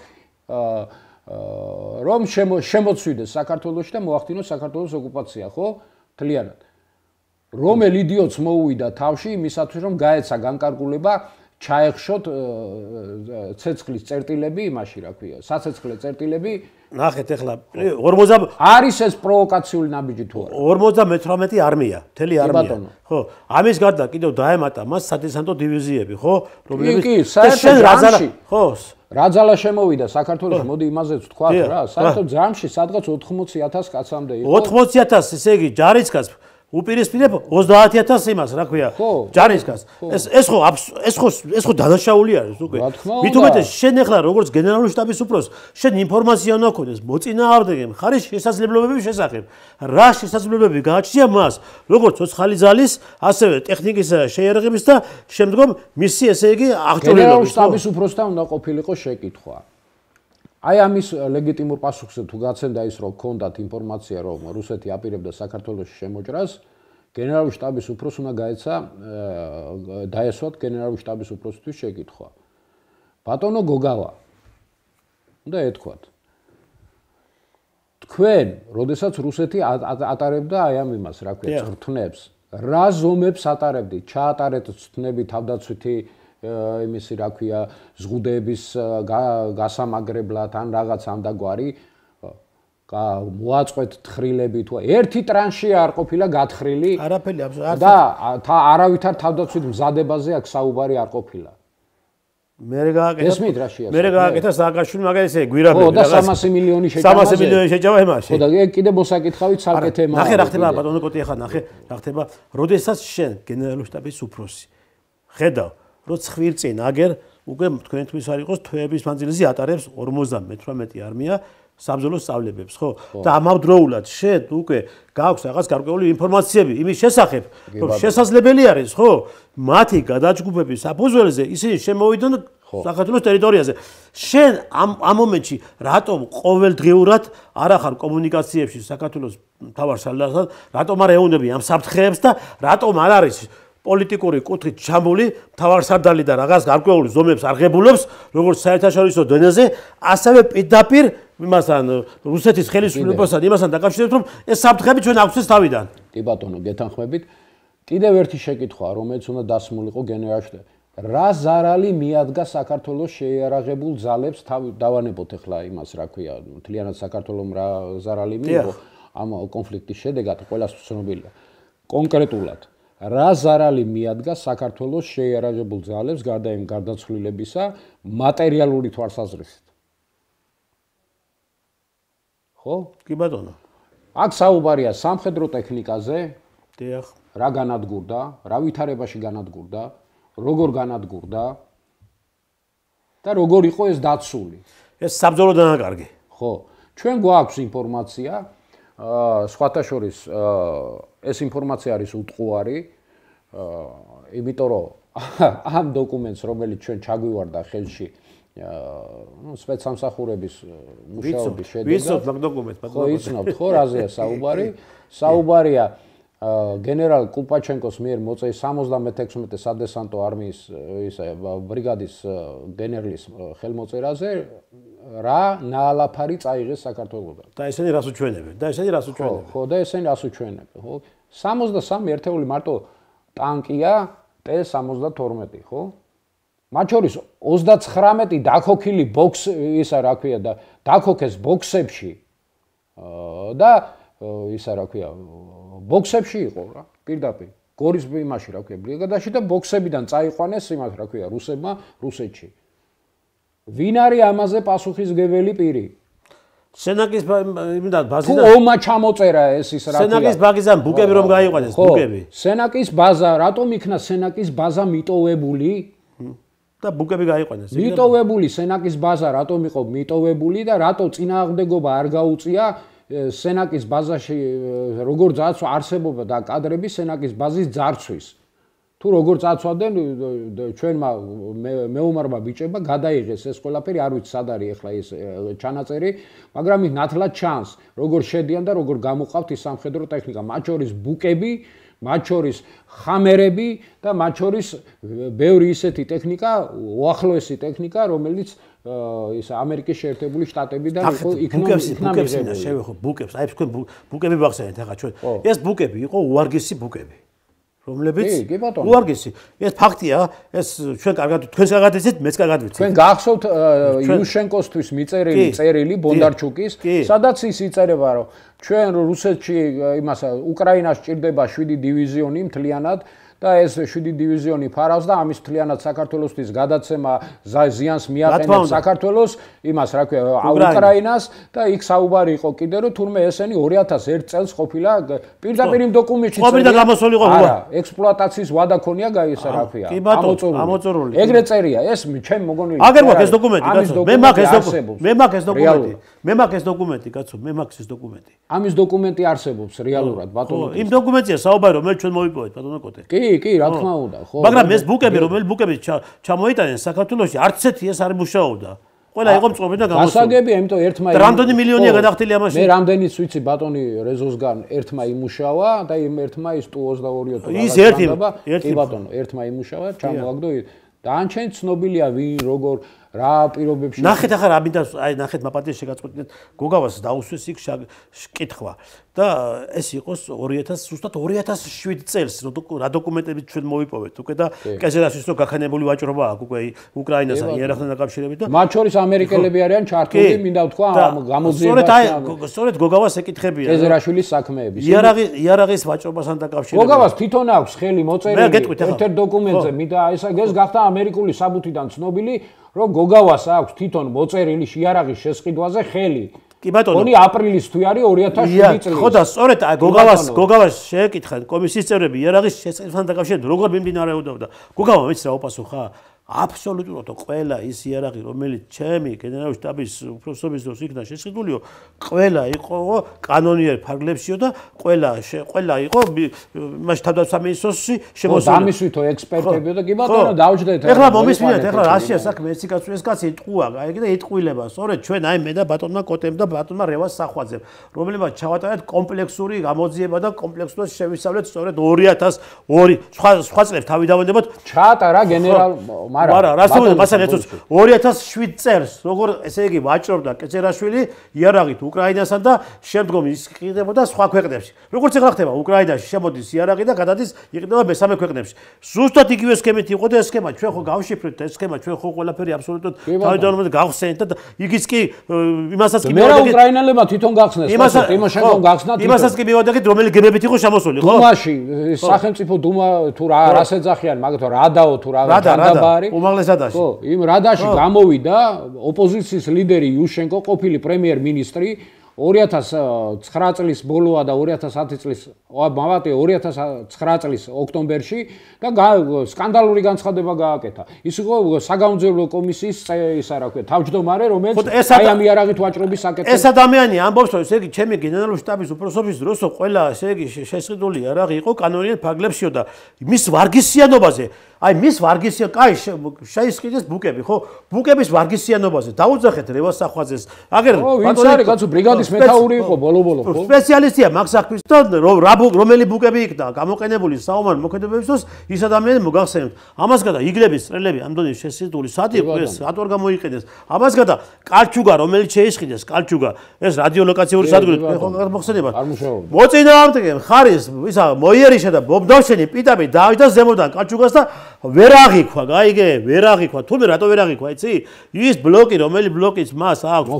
რომ შემოცვიდეს საქართველოში და მოახდინოს საქართველოს ოკუპაცია, ხო? მთლიანად. რომელ იდიოტს მოუვიდა თავში იმისათვის, რომ გაეცა განკარგულება ჩაეხშოთ ცეცხლის წერტილები იმაში რა ქვია, საცეცხლე წერტილები. ნახეთ ახლა 40 არის ეს პროვოკაციული ნაბიჯი თუ არა? 58 არმია, მთელი არმია. ხო, ამის გარდა კიდევ დაემატა მას სადესანტო დივიზიები, ხო? რომლებიც საერთოდ ხო, რა ძალა შემოვიდა საქართველოში, მოდი იმაზეც ვთქვა რა, საერთოდ ჯამში სადღაც 80,000 კაცამდე იყო. 80,000, ესე იგი ჯარისკაც უპირისპირებ 30,000 იმას, რა ქვია, ჯარისკაც. ეს ხო დანაშაული არის უკვე. მით უმეტეს შენ ახლა როგორც გენერალური შტაბის უფროს, შენ ინფორმაცია უნდა გქონდეს მოწინააღმდეგე მხარის შესაძლებლობების შესახებ. რა შესაძლებლობები გააჩნია მას, როგორც ცოცხალი ძალის, ასევე ტექნიკის შეიარაღების და შემდგომ მისი ესე იგი აღჭურვილობის. გენერალური შტაბის უფროსთან უნდა ყოფილიყო შეკითხვა. აი ამის ლეგიტიმურ პასუხზე თუ გაცემდა ის, რომ ქონდათ ინფორმაცია, რომ რუსეთი აპირებდა საქართველოში შემოჭრას, გენერალური შტაბის უფროს უნდა დაესვათ გენერალური შტაბის უფროსთვის შეკითხვა. ბატონო გოგავა, უნდა ეთქვათ. თქვენ, როდესაც რუსეთი ატარებდა აი ამ იმას, რა ქვია, წვრთნებს, რა ზომებს ატარებდით? ჩაატარეთ წვრთნები თავდაცვითი იმისი რა ქვია ზღუდეების გასამაგრებლად ან რაღაც ამდაგვარი მოაწყვეთ თხრილები თუ ერთი ტრანში არ ყოფილა გათხრილი არაფერი და არავითარ თავდაცვით მზადებაზე აქ საუბარი არ ყოფილა მე გააკეთა სააკაშვილი მაგალითად ესე გვირაბები ხო და 300 მილიონი შეჭამა იმაში ხო და კიდე მოსაკითხავით ცალკე თემაა ნახე რა ხდება ბატონო კოტი ახლა ნახე რა ხდება როდესაც შენ გენერალური შტაბის უფროსი ხედავ რომ ხვირწინ აგერ უკვე თქვენთვის არ იყოს თვეების მანძილზე ატარებს 58 არმია საბრძოლო სწავლებებს ხო და ამავდროულად შენ უკვე გაქვს რაღაც გარკვეული ინფორმაციები იმის შესახებ რომ შესაძლებელი არის ხო მათი გადაჯგუფების საფუძველზე ისინი შემოვიდნენ საქართველოს ტერიტორიაზე შენ ამ მომენტში რატომ ყოველდღიურად არ ახარ კომუნიკაციებში საქართველოს მთავარ სალდასთან რატომ არ ეუნები ამ საფრთხეებს და რატომ არ არის პოლიტიკური კუთხით ჩამული მთავარსარდალი და რაღაც გარკვეული ზომებს არღებულობს როგორც საერთაშორისო დონეზე ასევე პირდაპირ იმასთან რუსეთის ხელისუფლებასთან იმასთან დაკავშირებით რომ ეს საფრთხები ჩვენ აგვცეს თავიდან კი ბატონო გეთანხმებით კიდევ ერთი შეკითხვა რომელიც უნდა დასმულიყო გენერალში რა ზარალი მიადგა საქართველოს შეიარაღებულ ძალებს დავანებოთ ახლა იმას რა ქვია მთლიანად საქართველოს რა ზარალი მიიღო ამ კონფლიქტის შედეგად ყველას ცნობილია კონკრეტულად რა ზარალი მიადგა საქართველოს შეიარაღებულ ძალებს გარდა იმ გარდაცვლილებისა მატერიალური თვალსაზრისით ხო? კი ბატონო. აქ საუბარია სამხედრო ტექნიკაზე, დიახ. რა განადგურდა, რა ვითარებაში განადგურდა, როგორ განადგურდა და როგორ იყო ეს დაცული. ეს საბრძოლო დანაკარგი. ხო, ჩვენ გვაქვს ინფორმაცია, სხვათა შორის ეს ინფორმაცია არის უტყუარი, იმიტომ რომ ამ დოკუმენტს, რომელიც ჩვენ ჩაგვივარდა ხელში, სპეცსამსახურების მუშაობის შედეგად. ვიცნობთ მაგ დოკუმენტს, ხო, იცნობთ, ხო, რაზეა საუბარი? საუბარია გენერალ კუპაჩენკოს მიერ მოწეს 76-ე სადესანტო არმიის ბრიგადის გენერლის ხელმოწერაზე რა ნაალაფარი წაიღეს საქართველოსთან. და ესენი რას უჩვენებენ? ხო, და ესენი რას უჩვენებენ, ხო? 63 ერთეული მარტო ტანკია T-72, ხო? მათ შორის 39 დაქოქილი ისა რა ქვია და დაქოქეს ბოქსებში და ისა რა ქვია ბოქსებში იყო რა პირდაპირ გორის იმაში რა ქვია ბრიგადაში და ბოქსებიდან წაიყვანეს იმათ რა ქვია რუსებმა რუსეთში ვინ არის ამაზე პასუხისმგებელი პირი სენაკის ბაზიდან თუ ომმა ჩამოწერა ეს ის რა ქვია სენაკის ბაზიდან ბუკები რომ გაიყვანეს ბუკები სენაკის ბაზა რატომ იქნა სენაკის ბაზა მიტოვებული და ბუკები გაიყვანეს მიტოვებული სენაკის ბაზა რატომ იყო მიტოვებული და რატო წინააღმდეგობა არ გაუწია სენაკის ბაზაში როგორ ძაცვა არსებობა და კადრები სენაკის ბაზის ძარცვის თუ როგორ ძაცვდნენ ჩვენმა მეომარმა ბიჭებმა გადაიღეს ეს ყველაფერი არ ვიცი სად არის ახლა ეს ჩანაწერი მაგრამ ის ნათლად ჩანს როგორ შედიან და როგორ გამოყავთ ის სამხედრო ტექნიკა მათ შორის ბუკები მათ შორის ხამერები და მათ შორის ბევრი ისეთი ტექნიკა უახლოესი ტექნიკა რომელიც ის ამერიკის შეერთებული შტატებიდან იყო იქნა შევეხო ბუკებს აი თქვენ ბუკები ვახსენეთ ახლა ჩვენ ეს ბუკები იყო უარგესი ბუკები რომლებიც უარგესი ეს ფაქტია ეს ჩვენ კარგად თქვენს კარგად იცით მეც კარგად ვიცით თქვენ გახსოვთ იუშენკოსთვის მიწერილი წერილი ბონდარჩუკის სადაც ის იწერება რომ ჩვენ რუსეთში იმას უკრაინას ჭირდება 7 დივიზიონი მთლიანად და ეს 7 დივიზიონი ფარავს და ამის მთლიანად საქართველოსთვის გადაცემა ზიანს მიაყენებს საქართველოს იმას რა ქვია უკრაინას და იქ საუბარი იყო კიდე რომ თურმე ესენი 2001 წელს ყოფილა პირდაპირ იმ დოკუმენტში ყოფილა გამოსული იყო არა ექსპლუატაციის ვადა ქონია გაისა რა ქვია ამოწურული ეგრე წერია ეს ჩემ მოგონილი აგერ მაქვს ეს დოკუმენტი კაცო მე მაქვს ეს დოკუმენტი კაცო მე მაქვს ეს დოკუმენტი ამის დოკუმენტი არსებობს რეალურად ბატონო იმ დოკუმენტია საუბარი რომელიც ჩვენ მოვიპოვეთ ბატონო კოტე კი რა თქმა უნდა ხო მაგრამ ეს ბუკები რომელი ბუკები ჩამოიტანეს საქართველოში არც ერთი ეს არ მუშაობდა ყველა იყო მწყობი და გამოსული გასაგებია იმიტომ ერთმა რამდენი მილიონია გადახდილი ამაში მე რამდენიც ვიცი ბატონი რეზოსგან ერთმა იმუშავა და იმ ერთმა ის Tu-22 თუ ის ერთი ბატონო ერთმა იმუშავა ჩამოაგდო დაანჩენ ცნობილია ვინ როგორ რა პირობებში ნახეთ ახლა რა მინდა აი ნახეთ მაპატიეს შეგაწყვეტინეთ გოგავას დაუსვეს იქ კითხვა და ეს იყოს 2000 2007 წელს რა დოკუმენტები ჩვენ მოვიპოვეთ უკვე და კეზერაშვილის რო გაქანებული ვაჭრობა აქვს უკვე უკრაინასთან იერახთან დაკავშირებით და მათ შორის ამერიკელები არიან ჩართული მინდა ვთქვა გამოძიებაში სწორედ გოგავას ეკითხებიან კეზერაშვილის საქმეების იერაღის ვაჭრობასთან დაკავშირებით გოგავას თვითონ აქვს ხელი მოწერილი ერთ-ერთ დოკუმენტზე მინდა ეს გახდა ამერიკული საბუთიდან ცნობილი რომ გოგავას აქვს თვითონ მოწერილი იერაღის შესყიდვაზე ხელი კი ბატონო თონი აპრილის თუ არის 2007 წელს ხო და სწორედ გოგავას შეეკითხა კომისიის წევრები იერაღის შესყიდვასთან დაკავშირებით როგორ მიმდინარეობდა გოგავა მეც რა უპასუხა აბსოლუტურად ყველა ის იერაღი რომელიც ჩემი გენერალური შტაბის უფროსობის დროს იქნა შესყიდულიო ყველა იყო კანონიერ ფარგლებშიო და ყველა იყო იმაში თავდაცვის მინისტროსში შემოსული დამისვითო ექსპერტებიო და კი ბატონო დავჯდეთ ეხლა მომისმინეთ ეხლა რაშია საქმე ეს კაცო ეს კაცი იტყუა აი და იტყვილება სწორედ ჩვენ აი მე და ბატონმა კოტემ და ბატონმა რევას სახვაძემ რომლებმაც ჩავატარეთ კომპლექსური გამოძიება და კომპლექსურად შევისწავლეთ სწორედ 2002 სხვა წლებს თავი დავენდებოთ ჩაატარა გენერალ არა, რასაც 2007 წელს, როგორ ესე იგი ვაჭრობდა კეცერაშვილი იერაღით უკრაინასთან და შემდგომ ის იყიდებოდა სხვა ქვეყნებში. როგორც ეხლა ხდება უკრაინაში შემოდის იერაღი და გადადის იყიდება მესამე ქვეყნებში. ზუსტად იგივე სქემით იყო და ეს სქემა ჩვენ ხო გავშიფრეთ ეს სქემა ჩვენ ხო ყველაფერი აბსოლუტურად თავიდანვე გავხსენეთ და იგიც კი იმასაც კი მივადებით. მე უკრაინელებმა თვითონ გახსნეს, ტიმოშენკომ გახსნა თვითონ. იმასაც კი მივადებით რომელი გემებით იყო შემოსული, ხო? დუმაში სახელმწიფო დუმა თუ რას ეძახიან, მაგათო რადაო თუ რა განდაბარი უმაღლესადაში. ხო, იმ რადაში გამოვიდა ოპოზიციის ლიდერი იუშენკო, ყოფილი პრემიერ-მინისტრი, 2009 წლის ბოლოა და 2010 წლის მოვატე 2009 წლის ოქტომბერში და სკანდალური განცხადება გააკეთა. ის იყო საგამოძიებო კომისიის ისა რა ქვია, თავმჯდომარე, რომელიც აი ამ იარაღით ვაჭრობის საკითხი. ეს ადამიანი ამბობს, რომ ესე იგი ჩემი გენერალური შტაბის უფროსობის დროს ყველა ესე იგი შესყიდული იარაღი იყო კანონიერ ფარგლებშიო და მის ვარგისიანობაზე აი მის ვარგისიან, კაი შეისყიდეს ბუკები, ხო? ბუკების ვარგისიანობაზე დაუძახეთ რევას სახვაძეს. აგერ ვინც არის კაცო ბრიგადის მეთაური იყო ბოლო-ბოლო, ხო? სპეციალისტია მაგ საქმის და რომელი ბუკები იქნა გამოყენებული საომარ მოქმედებებისთვის, ის ადამიანი მოგახსენებთ. ამას გადა იგრების წრელები ამდენი შესყიდული სად იყო ეს? რატო არ გამოიყენეს? ამას გადა კალჩუგა, რომელიც შეისყიდეს, კალჩუგა, ეს რადიოლოკაციური სადგური, ხო მოხსენებათ? მოწინააღმდეგე ხარის ისა მოიერიშა და ბობდავშენი პიტაპი დავიდა ზემოდან კალჩუგას და ვერ აღიქვა, გაიგე, ვერ აღიქვა. თუმე რატო ვერ აღიქვა, იცი? ის ბლოკი, რომელი ბლოკიც მას აქვს,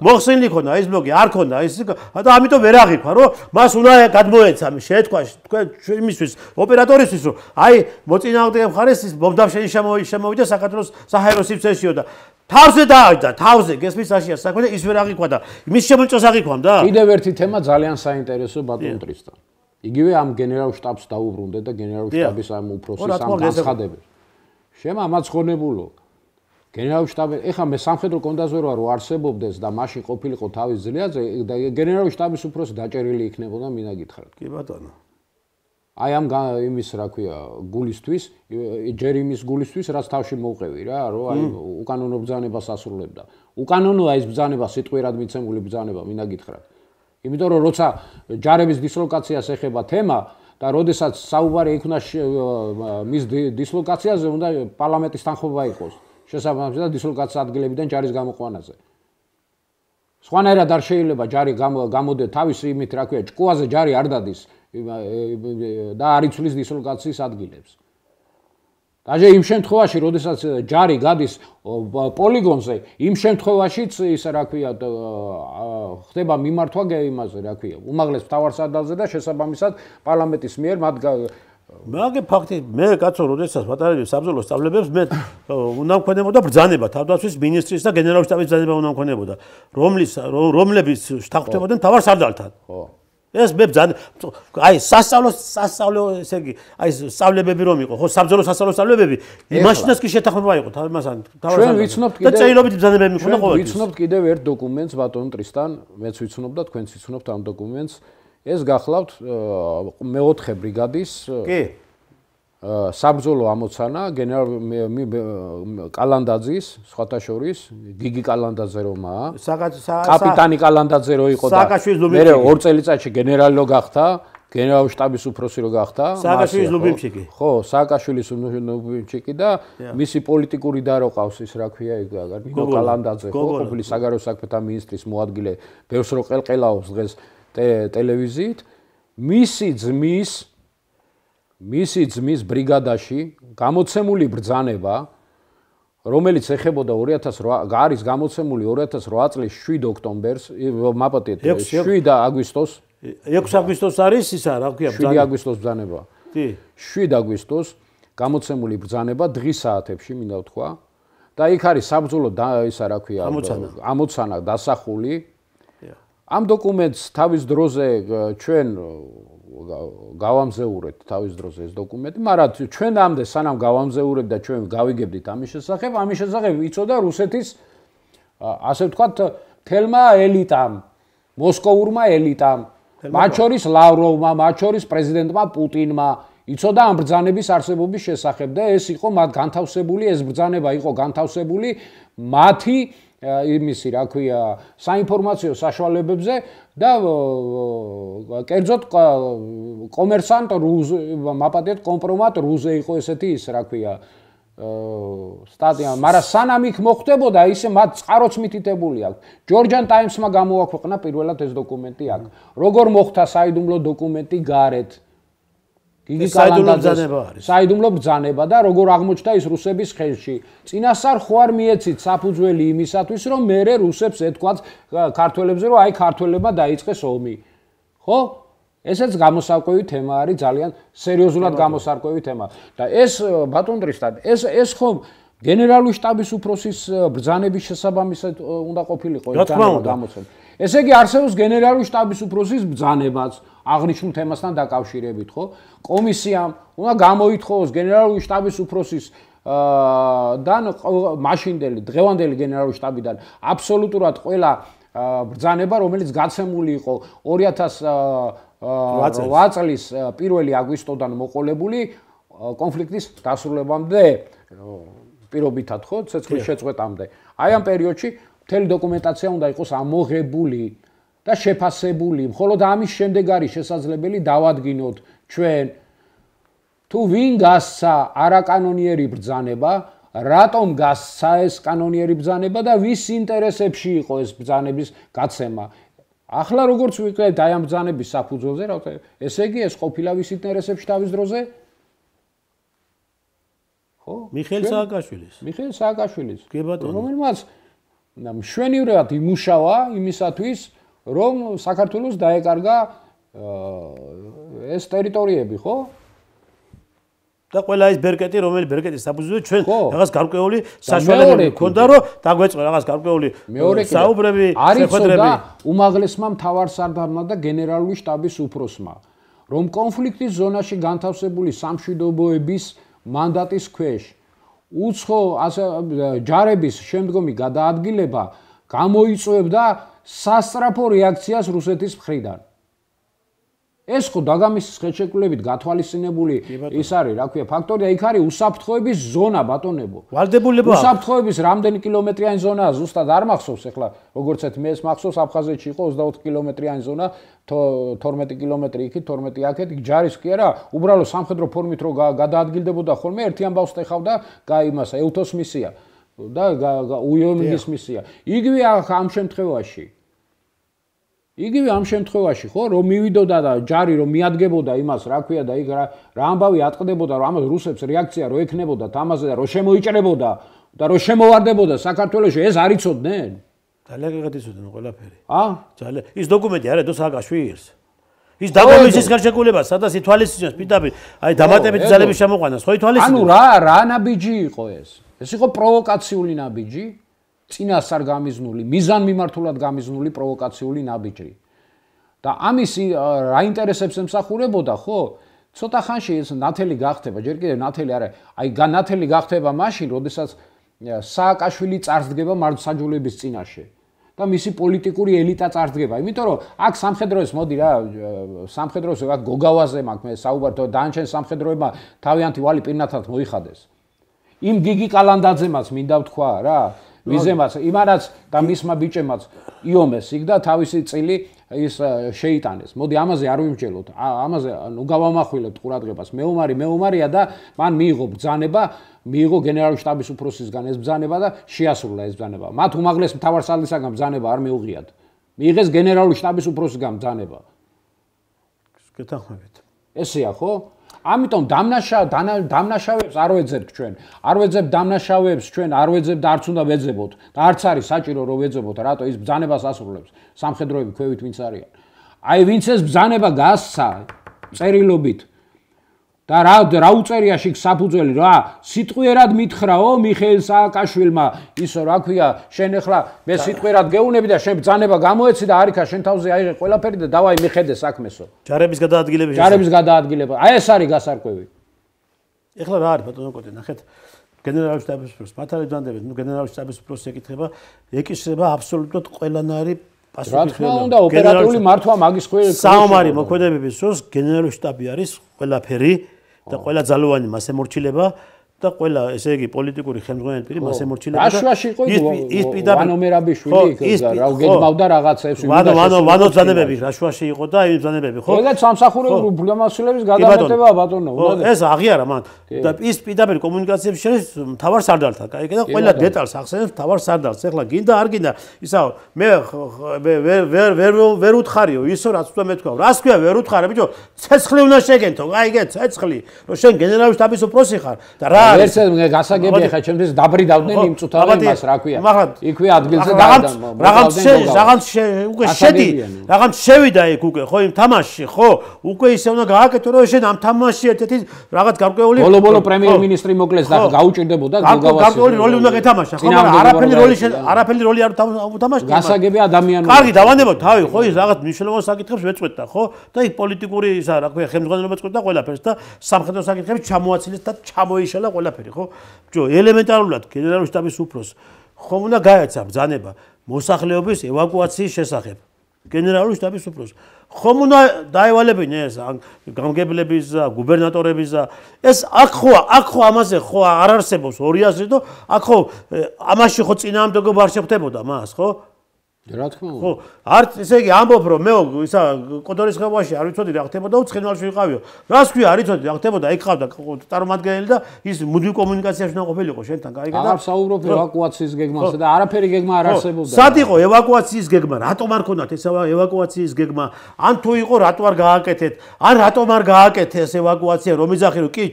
მოხსენილი ქონდა, ის ბლოკი არ ქონდა, ის და ამიტომ ვერ აღიქვა, რომ მას უნდა გადმოეცა, შეთქვა თქვენ იმისთვის, ოპერატორისთვის, რომ აი მოწინააღმდეგე მხარეს ის ბობდავშენი შემოვიდა საქართველოს საჰაერო სივრცეშიო და თავზე დაავიდა, თავზე გესმის აშია საქმე და ის ვერ აღიქვა და მის შემოჭრას აღიქვამდა. კიდევ ერთი თემა ძალიან საინტერესო ბატონ ტრისთან. იგივე ამ გენერალურ შტაბს დაუბრუნდეთ და გენერალურ შტაბის ამ უფროსის ამ განცხადებას. შემა მაცხონებულო. გენერალურ შტაბი, ეხლა მე სამხედრო კონდაზე ვარ, რომ არსებობდეს და მაშინ ყოფილიყო თავის ძლიაზე და გენერალურ შტაბის უფროსი დაჭერილი იქნებოდა, მინდა გითხრათ. კი ბატონო. აი ამ იმის რა ქვია, გულისთვის, ჯერ იმის გულისთვის, რაც თავში მოუყევი რა, რომ აი უკანონო ბრძანებას ასრულებდა. უკანონოა ის ბრძანება, სიტყვიერად მიცემული ბრძანება, მინდა გითხრათ. იმიტომ რომ როცა ჯარების დისლოკაციას ეხება თემა და როდესაც საუბარი იქნა მის დისლოკაციაზე, უნდა პარლამენტის თანხმობა იყოს შესაბამისად დისლოკაციის ადგილებიდან ჯარის გამოყვანაზე. სხვანაირად არ შეიძლება ჯარი გამოდე თავის იმით, რა ქვია, ჭკუაზე ჯარი არ დადის და არ იცვლის დისლოკაციის ადგილებს. დაჟე იმ შემთხვევაში, როდესაც ჯარი გადის პოლიგონზე, იმ შემთხვევაშიც ის რა ქვია ხდება მიმართვა იმაზე, რა ქვია, უმაღლეს მთავარსარდალზე და შესაბამისად პარლამენტის მიერ მათ მაგე ფაქტი მე კაცო, როდესაც ვატარებდი საბრძოლო სწავლებებს, მე უნდა მქონებოდა ბრძანება, თავდაცვის მინისტრის და გენერალურ შტაბის ბრძანება უნდა მქონებოდა, რომლების შთანხმდებოდნენ მთავარსარდალთან. ხო. ეს მე ბძან აი სასწავლო ესე იგი აი სწავლებები რომ იყო ხო საბრძოლო სასწავლო სწავლებები იმაშინაც კი შეთანხმება იყო თავმასთან ჩვენ ვიცნობთ კიდევ და წერილობით ბძანებები მქონდა ყოველთვის ვიცნობთ კიდევ ერთ დოკუმენტს ბატონ ტრისთან მეც ვიცნობ და თქვენც ვიცნობთ ამ დოკუმენტს ეს გახლავთ მეოთხე ბრიგადის კი საბრძოლო ამოცანა გენერალ კალანდაძის სხვათა შორის გიგი კალანდაძე რომაა კაპიტანი კალანდაძე რო იყო და მე 2 წელიწადში გენერალი რო გახდა გენერალურ შტაბის უფროსი რო გახდა სააკაშვილის ლუბიმჩიკი ხო სააკაშვილის ლუბიმჩიკი და მისი პოლიტიკური და რო ყავს ის რა ქვია ნიკო კალანდაძე ხო ყოფილი საგარეო საქმეთა მინისტრის მოადგილე ბევრს რო ყელყელაობს დღეს ტელევიზიით მისი ძმის ბრიგადაში გამოცემული ბრძანება რომელიც ეხებოდა 2008 არის გამოცემული 2008 წლის 7 ოქტომბერს მაპატიეთ 7 აგვისტოს 6 აგვისტოს არის ისა რა ქვია ბრძანება 7 აგვისტოს ბრძანება კი 7 აგვისტოს გამოცემული ბრძანება დღის საათებში მინდა ვთქვა და იქ არის საბრძოლო ისა რა ქვია ამოცანა დასახული ამ დოკუმენტს თავის დროზე ჩვენ გავამზეურეთ თავის დროზე ეს დოკუმენტი, მაგრამ ჩვენამდე სანამ გავამზეურებ და ჩვენ გავიგებდით ამის შესახებ იცოდა რუსეთის ასე ვთქვათ თელმა ელიტამ, მოსკოურმა ელიტამ, მათ შორის ლავროვმა, მათ შორის პრეზიდენტმა პუტინმა იცოდა ამ ბრძანების არსებობის შესახებ და ეს იყო მათ განთავსებული, ეს ბრძანება იყო განთავსებული მათი იმისი რა ქვია საინფორმაციო საშუალებებზე და კერძოდ კომერსანტ რუზე მაპატიეთ კომპრომატ რუზე იყო ესეთი ის რა ქვია სტატია მაგრამ სანამ იქ მოხდებოდა ისე მათ წყაროც მითითებული აქვს ჯორჯან ტაიმსმა გამოაქვეყნა პირველად ეს დოკუმენტი აქ როგორ მოხდა საიდუმლო დოკუმენტი გარეთ იგი საიდუმლო ბრძანება და როგორ აღმოჩნდა ის რუსების ხელში. წინასწარ ხო არ მიეცით საფუძველი იმისათვის, რომ მერე რუსებს ეთქვათ ქართველებზე, რომ აი ქართველებმა დაიწყეს ომი. ხო? ესეც გამოსარკვევი თემა არის, ძალიან სერიოზულად გამოსარკვევი თემა. და ეს ბატონ ტრისთან, ეს ხომ გენერალური შტაბის უფროსის ბრძანების შესაბამისად უნდა ყოფილიყო ეს გამოცემა. ესე იგი არსებობს გენერალური შტაბის უფროსის ბრძანებაც აღნიშნულ თემასთან დაკავშირებით, ხო? კომისიამ უნდა გამოითხოვოს გენერალური შტაბის უფროსის დან მაშინდელი დღევანდელი გენერალური შტაბიდან აბსოლუტურად ყველა ბრძანება, რომელიც გაცემული იყო 2008 წლის 1 აგვისტოდან მოყოლებული კონფლიქტის დასრულებამდე პირობითად, ხო, ცეცხლის შეწყვეტამდე. აი ამ პერიოდში მთელი დოკუმენტაცია უნდა იყოს ამოღებული და შეფასებული. მხოლოდ ამის შემდეგ არის შესაძლებელი დავადგინოთ ჩვენ თუ ვინ გასცა არაკანონიერი ბრძანება, რატომ გასცა ეს კანონიერი ბრძანება და ვის ინტერესებში იყო ეს ბრძანების გაცემა. ახლა როგორც ვიყვეთ აი ამ ბრძანების საფუძველზე, ესე იგი ეს ყოფილა ვის ინტერესებში თავის დროზე? ხო? მიხეილ სააკაშვილის. მიხეილ სააკაშვილის. კი ბატონო. რომელმაც მშვენივრად იმუშავა იმისათვის, რომ საქართველოს დაეკარგა ეს ტერიტორიები, ხო? და ყველა ის ბერკეტი, რომელიც ბერკეტის საფუძველზე ჩვენ რაღაც გარკვეული საშუალებები გქონდა, რომ დაგვეწყო რაღაც გარკვეული საუბრები, შეხვედრები. უმაღლესმა მთავარსარდალმა და გენერალური შტაბის უფროსმა, რომ კონფლიქტის ზონაში განთავსებული სამშვიდობოების მანდატის ქვეშ უცხო ჯარების შემდგომი გადაადგილება გამოიწვევდა სასწრაფო რეაქციას რუსეთის მხრიდან. ეს ხო დაგამისის ხელშეკრულებით გათვალისწინებული ის არის, რა ქვია, ფაქტორია, იქ არის უსაფრთხოების ზონა, ბატონებო. ვალდებულება. უსაფრთხოების რამდენი კილომეტრიანი ზონაა, ზუსტად არ მახსოვს ახლა, როგორც ერთ მე ეს მახსოვს, აფხაზეთში იყო 24 კილომეტრიანი ზონა, 12 კილომეტრი იქით, 12 აქეთ, იქ ჯარის კი არა, უბრალოდ სამხედრო ფორმით რო გადაადგილდებოდა ხოლმე, ერთი ამბავს ტეხავდა იმას, ევთოს მისია და უიომინგის მისია. იგივე ამ შემთხვევაში იგივე ამ შემთხვევაში ხო რომ მივიდოდა და ჯარი რომ მიადგებოდა იმას რა ქვია და იქ რა ამბავი ატყდებოდა რომ ამას რუსებს რეაქცია რო ექნებოდა თამაზე და რო შემოიჭრებოდა და რო შემოვარდებოდა საქართველოში ეს არ იცოდნენ ძალიან კარგად იცოდნენ ყველაფერი ძალიან ის დოკუმენტი არა დო სააკაშვილის ის დაგომისის ხელშეკრულება სადაც ითვალისწინებს პირდაპირ აი დამატებითი ძალების შემოყვანას ხო ითვალისწინებს ანუ რა ნაბიჯი იყო ეს იყო პროვოკაციული ნაბიჯი წინასწარ გამიზნული, მიზანმიმართულად გამიზნული პროვოკაციული ნაბიჯი. და ამის რა ინტერესებს ემსახურებოდა, ხო? ცოტა ხანში ეს ნათელი გახდება, ჯერ კიდევ ნათელი არა, აი ნათელი გახდება მაშინ, როდესაც სააკაშვილი წარსდგება მართლმსაჯულების წინაშე. და მისი პოლიტიკური ელიტა წარსდგება. იმიტომ რომ აქ სამხედროებს მოდი რა, სამხედროებს აქ გოგავაზე მაქვს მე საუბართ, დანარჩენ სამხედროებმა თავიანთი ვალი პირნათად მოიხადეს. იმ გიგი კალანდაძემაც მინდა ვთქვა რა. ვიზემაც, იმანაც და მისმა ბიჭემაც იომეს იქ და თავისი წილი ის შეიტანეს. მოდი ამაზე არ ვიმსჯელოთ. ამაზე ნუ გავამახვილებთ ყურადღებას. მეომარია და მან მიიღო ბრძანება, მიიღო გენერალური შტაბის უფროსისგან ეს ბრძანება და შეასრულა ეს ბრძანება. მათ უმაღლეს მთავარსარდლისაგან ბრძანება არ მიუღიათ. მიიღეს გენერალური შტაბის უფროსისგან ბრძანება. გეთანხმებით. ესეა ხო? ამიტომ დამნაშავეებს არ ვეძებთ ჩვენ. არ ვეძებთ დამნაშავეებს ჩვენ, არ ვეძებთ და არც უნდა ვეძებოთ. და არც არის საჭირო რომ ვეძებოთ, რატო ის ბრძანებას ასრულებს სამხედროები ქვევით ვინც არიან. აი ვინც ეს ბრძანება გასცა წერილობით და რა უწერია შიგ საფუძველი რა სიტყვიერად მითხრაო მიხეილ სააკაშვილმა ისო რა ქვია შენ ახლა მე სიტყვიერად გეუნები და შენ ბრძანება გამოეცი და არიქა შენ თავზე აიღე ყველაფერი და დავაი მიხედე საქმესო ჯარების გადაადგილება აი ეს არის გასარკვევი ეხლა რა არის ბატონო კოტე ნახეთ გენერალური შტაბის უფროსს მათ არის ბრძანებით ნუ გენერალური შტაბის უფროსს ეკითხება ეკისრება აბსოლუტურად ყველანაირი რა თქმა უნდა ოპერატიული მართვა მაგის ყველა საომარი მოქმედებების დროს გენერალური შტაბი არის ყველაფერი და ყველა ძალოვანი მას ემორჩილება და ყველა ესე იგი პოლიტიკური ხელმძღვანელი პირი მას ემორჩილება და რაშუაში იყო ვანომერაბიშვილი რა გეგმავდა რაღაცებს ვანო ბრძანებები რაშუაში იყო და იმ ბრძანებები ხო ეგეც სამსახურეობრივი ულამაზესობების გადამეტებაა ბატონო ეს აღიარა მან და ის პირდაპირ კომუნიკაციების შორის მთავარსარდალთან კაი და ყველა დეტალს ახსენებს მთავარსარდალს ეხლა გინდა არ გინდა ისა მე ვერ უთხარიო ისო რაც თქვა მე თქვა რას ქვია ვერ უთხარე ბიჭო ცეცხლი უნდა შეგენთო აი ეგ ცეცხლი რომ შენ გენერალური შტაბის უფროსი ხარ და რა არის. ერთ გასაგებია ხა ჩემთვის დაბრიდავდნენ იმ წუთამდე იმას რა ქვია. იქვე ადგილზე რაღაც უკვე შედი, რაღაც შევიდა იქ უკვე ხო იმ თამაშში ხო? უკვე ისე უნდა გააკეთო რომ შენ ამ თამაშში ერთ-ერთი რაღაც გარკვეული ბოლო-ბოლო პრემიერ-მინისტრი მოკლეს და გაუჭირდებოდა გულგავასი. გარკვეული როლი უნდა გეთამაშა ხო? არაფერი როლი არ უთამაშია. გასაგებია ადამიანური. კარგი დავანებოთ თავი ხო ის რაღაც მნიშვნელოვან საკითხებს ვეწყვეტდა ხო? და იქ პოლიტიკური ისა რა ქვია ხელმძღვანელობა წყვეტდა ყველაფერს და სამხედრო საკითხები ჩამოაცილეს და ჩამოიშალა ყველაფერი ხო? ბჭო ელემენტარულად გენერალური შტაბის უფროსს ხომ უნდა გაეცა ბრძანება მოსახლეობის ევაკუაციის შესახებ. გენერალური შტაბის უფროსს ხომ უნდა დაევალებინა ეს გამგებლების და გუბერნატორების და ეს აქ ხო ამაზე ხო არ არსებობს 200 და აქ ხო ამაში ხო წინააღმდეგობა არ შეხვდებოდა მას ხო? რა თქმა უნდა. ხო, არც ესე იგი ამბობ რომ მე ისა კოდორის ხევაში არ ვიცოდი რა ხდებოდა და ცხენვალში ვიყავიო. რას ქვია არ ვიცოდი რა ხდებოდა, იქ ყავდა წარმომადგენელი და ის მუდმივ კომუნიკაციაში უნდა ყოფილიყო შენთან, გაიგე და არ საუბრობ ევაკუაციის გეგმაზე და არაფერი გეგმა არ არსებობდა. სად იყო ევაკუაციის გეგმა? რატომ არ ქონდათ ეს ევაკუაციის გეგმა? ან თუ იყო რატო არ გააკეთეთ? ან რატომ არ გააკეთეს ევაკუაცია რომ იზახი რომ კი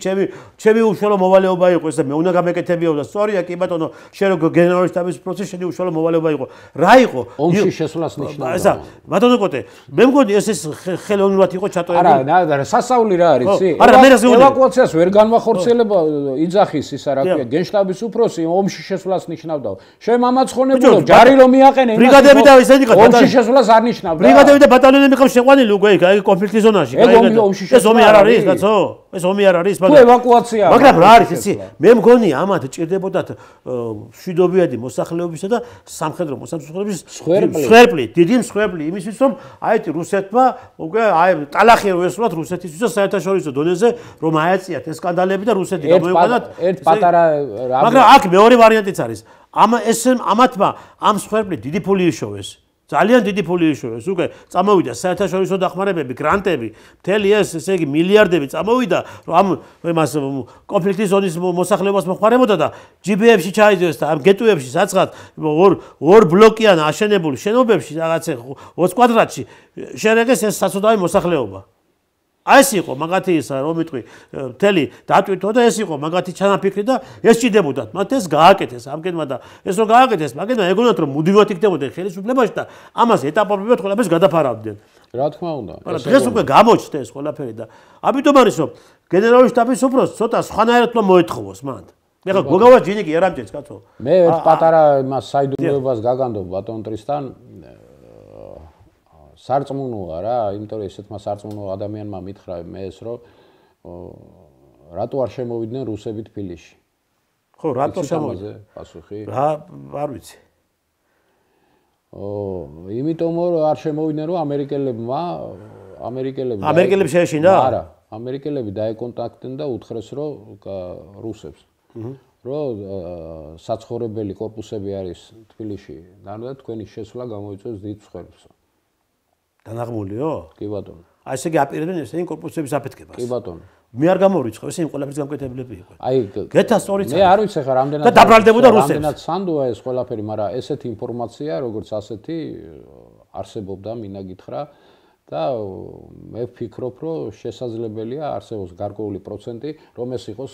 ჩემი უშუალო მოვალეობა იყო ეს და მე უნდა გამეკეთებიო და სწორია კი ბატონო, შენ რო გენერალური შტაბის პროცესი შენი უშუალო მოვალეობა იყო. რა იყო? ომში შესვლას ნიშნავდა. ესა, ბატონო კოტე, მე მგონი ეს ხელოვნურად იყო ჩატარებული. არა, სასაული რა არის, იცი? არა, ევაკუაციას ვერ განმახორციელება იძახის ისა რა ქვია, გენშტაბის უფროსი ომში შესვლას ნიშნავდა. შენ მამაცხონებულო, ჯარი რომ მიაყენე, ბრიგადები და ისეთი ყო. ომში შესვლას არ ნიშნავდა. ბრიგადები და ბატალიონები ყავს შეყვანილი უკვე იქ, აი კონფლიქტის ზონაში. ეს ომი არ არის, კაცო? ეს ომი არ არის, მაგრამ ევაკუაცია. მაგრამ რა არის, იცი? მე მგონი ამათ ჭირდებოდათ მშვიდობიანი მოსახლეობისა და სამხედრო მოსამსახურების მსხვერპლი, დიდი მსხვერპლი იმისთვის რომ აი რუსეთმა უკვე აი ტალახი რო ესვრათ რუსეთისთვის და საერთაშორისო დონეზე რომ აეწიათ ეს სკანდალები და რუსეთი გამოიყვანათ ერთ პატარა მაგრამ აქ მეორე ვარიანტიც არის ამათმა ამ მსხვერპლი დიდი ფული იშოვეს ძალიან დიდი ფული იშოვეს უკვე წამოვიდა საერთაშორისო დახმარებები გრანტები მთელი ეს ესე იგი მილიარდები წამოვიდა რომ ამ იმას კონფლიქტის ზონის მოსახლეობას მოხმარებოდა და ჯიბეებში ჩაიძვეს და ამ გეტოებში საცხად ორ ბლოკიან აშენებული შენობებში რაღაცე 20 კვადრატში შეერეგეს ეს საცოდავი მოსახლეობა აი ეს იყო მაგათი ისა რომ მიტყვი მთელი დატვირთვა და ეს იყო მაგათი ჩანაფიქრი და ეს ჭირდებოდათ მათ ეს გააკეთეს ამგენმა და ეს რო გააკეთეს მაგენმა ეგონათ რომ მუდმივად იქნებოდნენ ხელისუფლებაში და ამას ეტაპობრივად ყველაფერს გადაფარავდნენ რა თქმა უნდა მაგრამ დღეს უკვე გამოჩნდა ეს ყველაფერი და ამიტომ არის რომ გენერალური შტაბის უფროსს ცოტა სხვანაირად უნდა მოეთხოვოს მან ეხლა გოგავა ჯინიკი არ ამჭერს კაცო მე ერთ პატარა იმას საიდუმლოებას გაგანდობ ბატონ ტრისთან სარწმუნოა რა, იმიტომ რომ ესეთმა სარწმუნო ადამიანმა მითხრა მე ეს რომ რატო არ შემოვიდნენ რუსები თბილისში. ხო, რატო შემოვიდნენ? პასუხი. რა არ ვიცი. იმიტომ რომ არ შემოვიდნენ რომ ამერიკელები შეეშინა? არა, ამერიკელები დაეკონტაქტდნენ და უთხრეს რომ რუსებს. რომ საცხოვრებელი კორპუსები არის თბილისში, და თქვენი შესვლა გამოიწვევს დიდ მსხვერპლს. დანაღმულიო? კი ბატონო. აი ესე იგი აპირებენ ესენი კორპუსების აფეთქებას. კი ბატონო. მე არ გამორიცხო, ესენი ყველაფრის გამკეთებლები იყო. აი გეთა სწორიც. მე არ ვიცი ხა რამდენად და დაბრალდებოდა რუსებს. რამდენად სანდოა ეს ყველაფერი, მაგრამ ესეთი ინფორმაცია, როგორც ასეთი არსებობდა, მინდა გითხრა და მე ვფიქრობ, რომ შესაძლებელია არსებობს გარკვეული პროცენტი, რომ ეს იყოს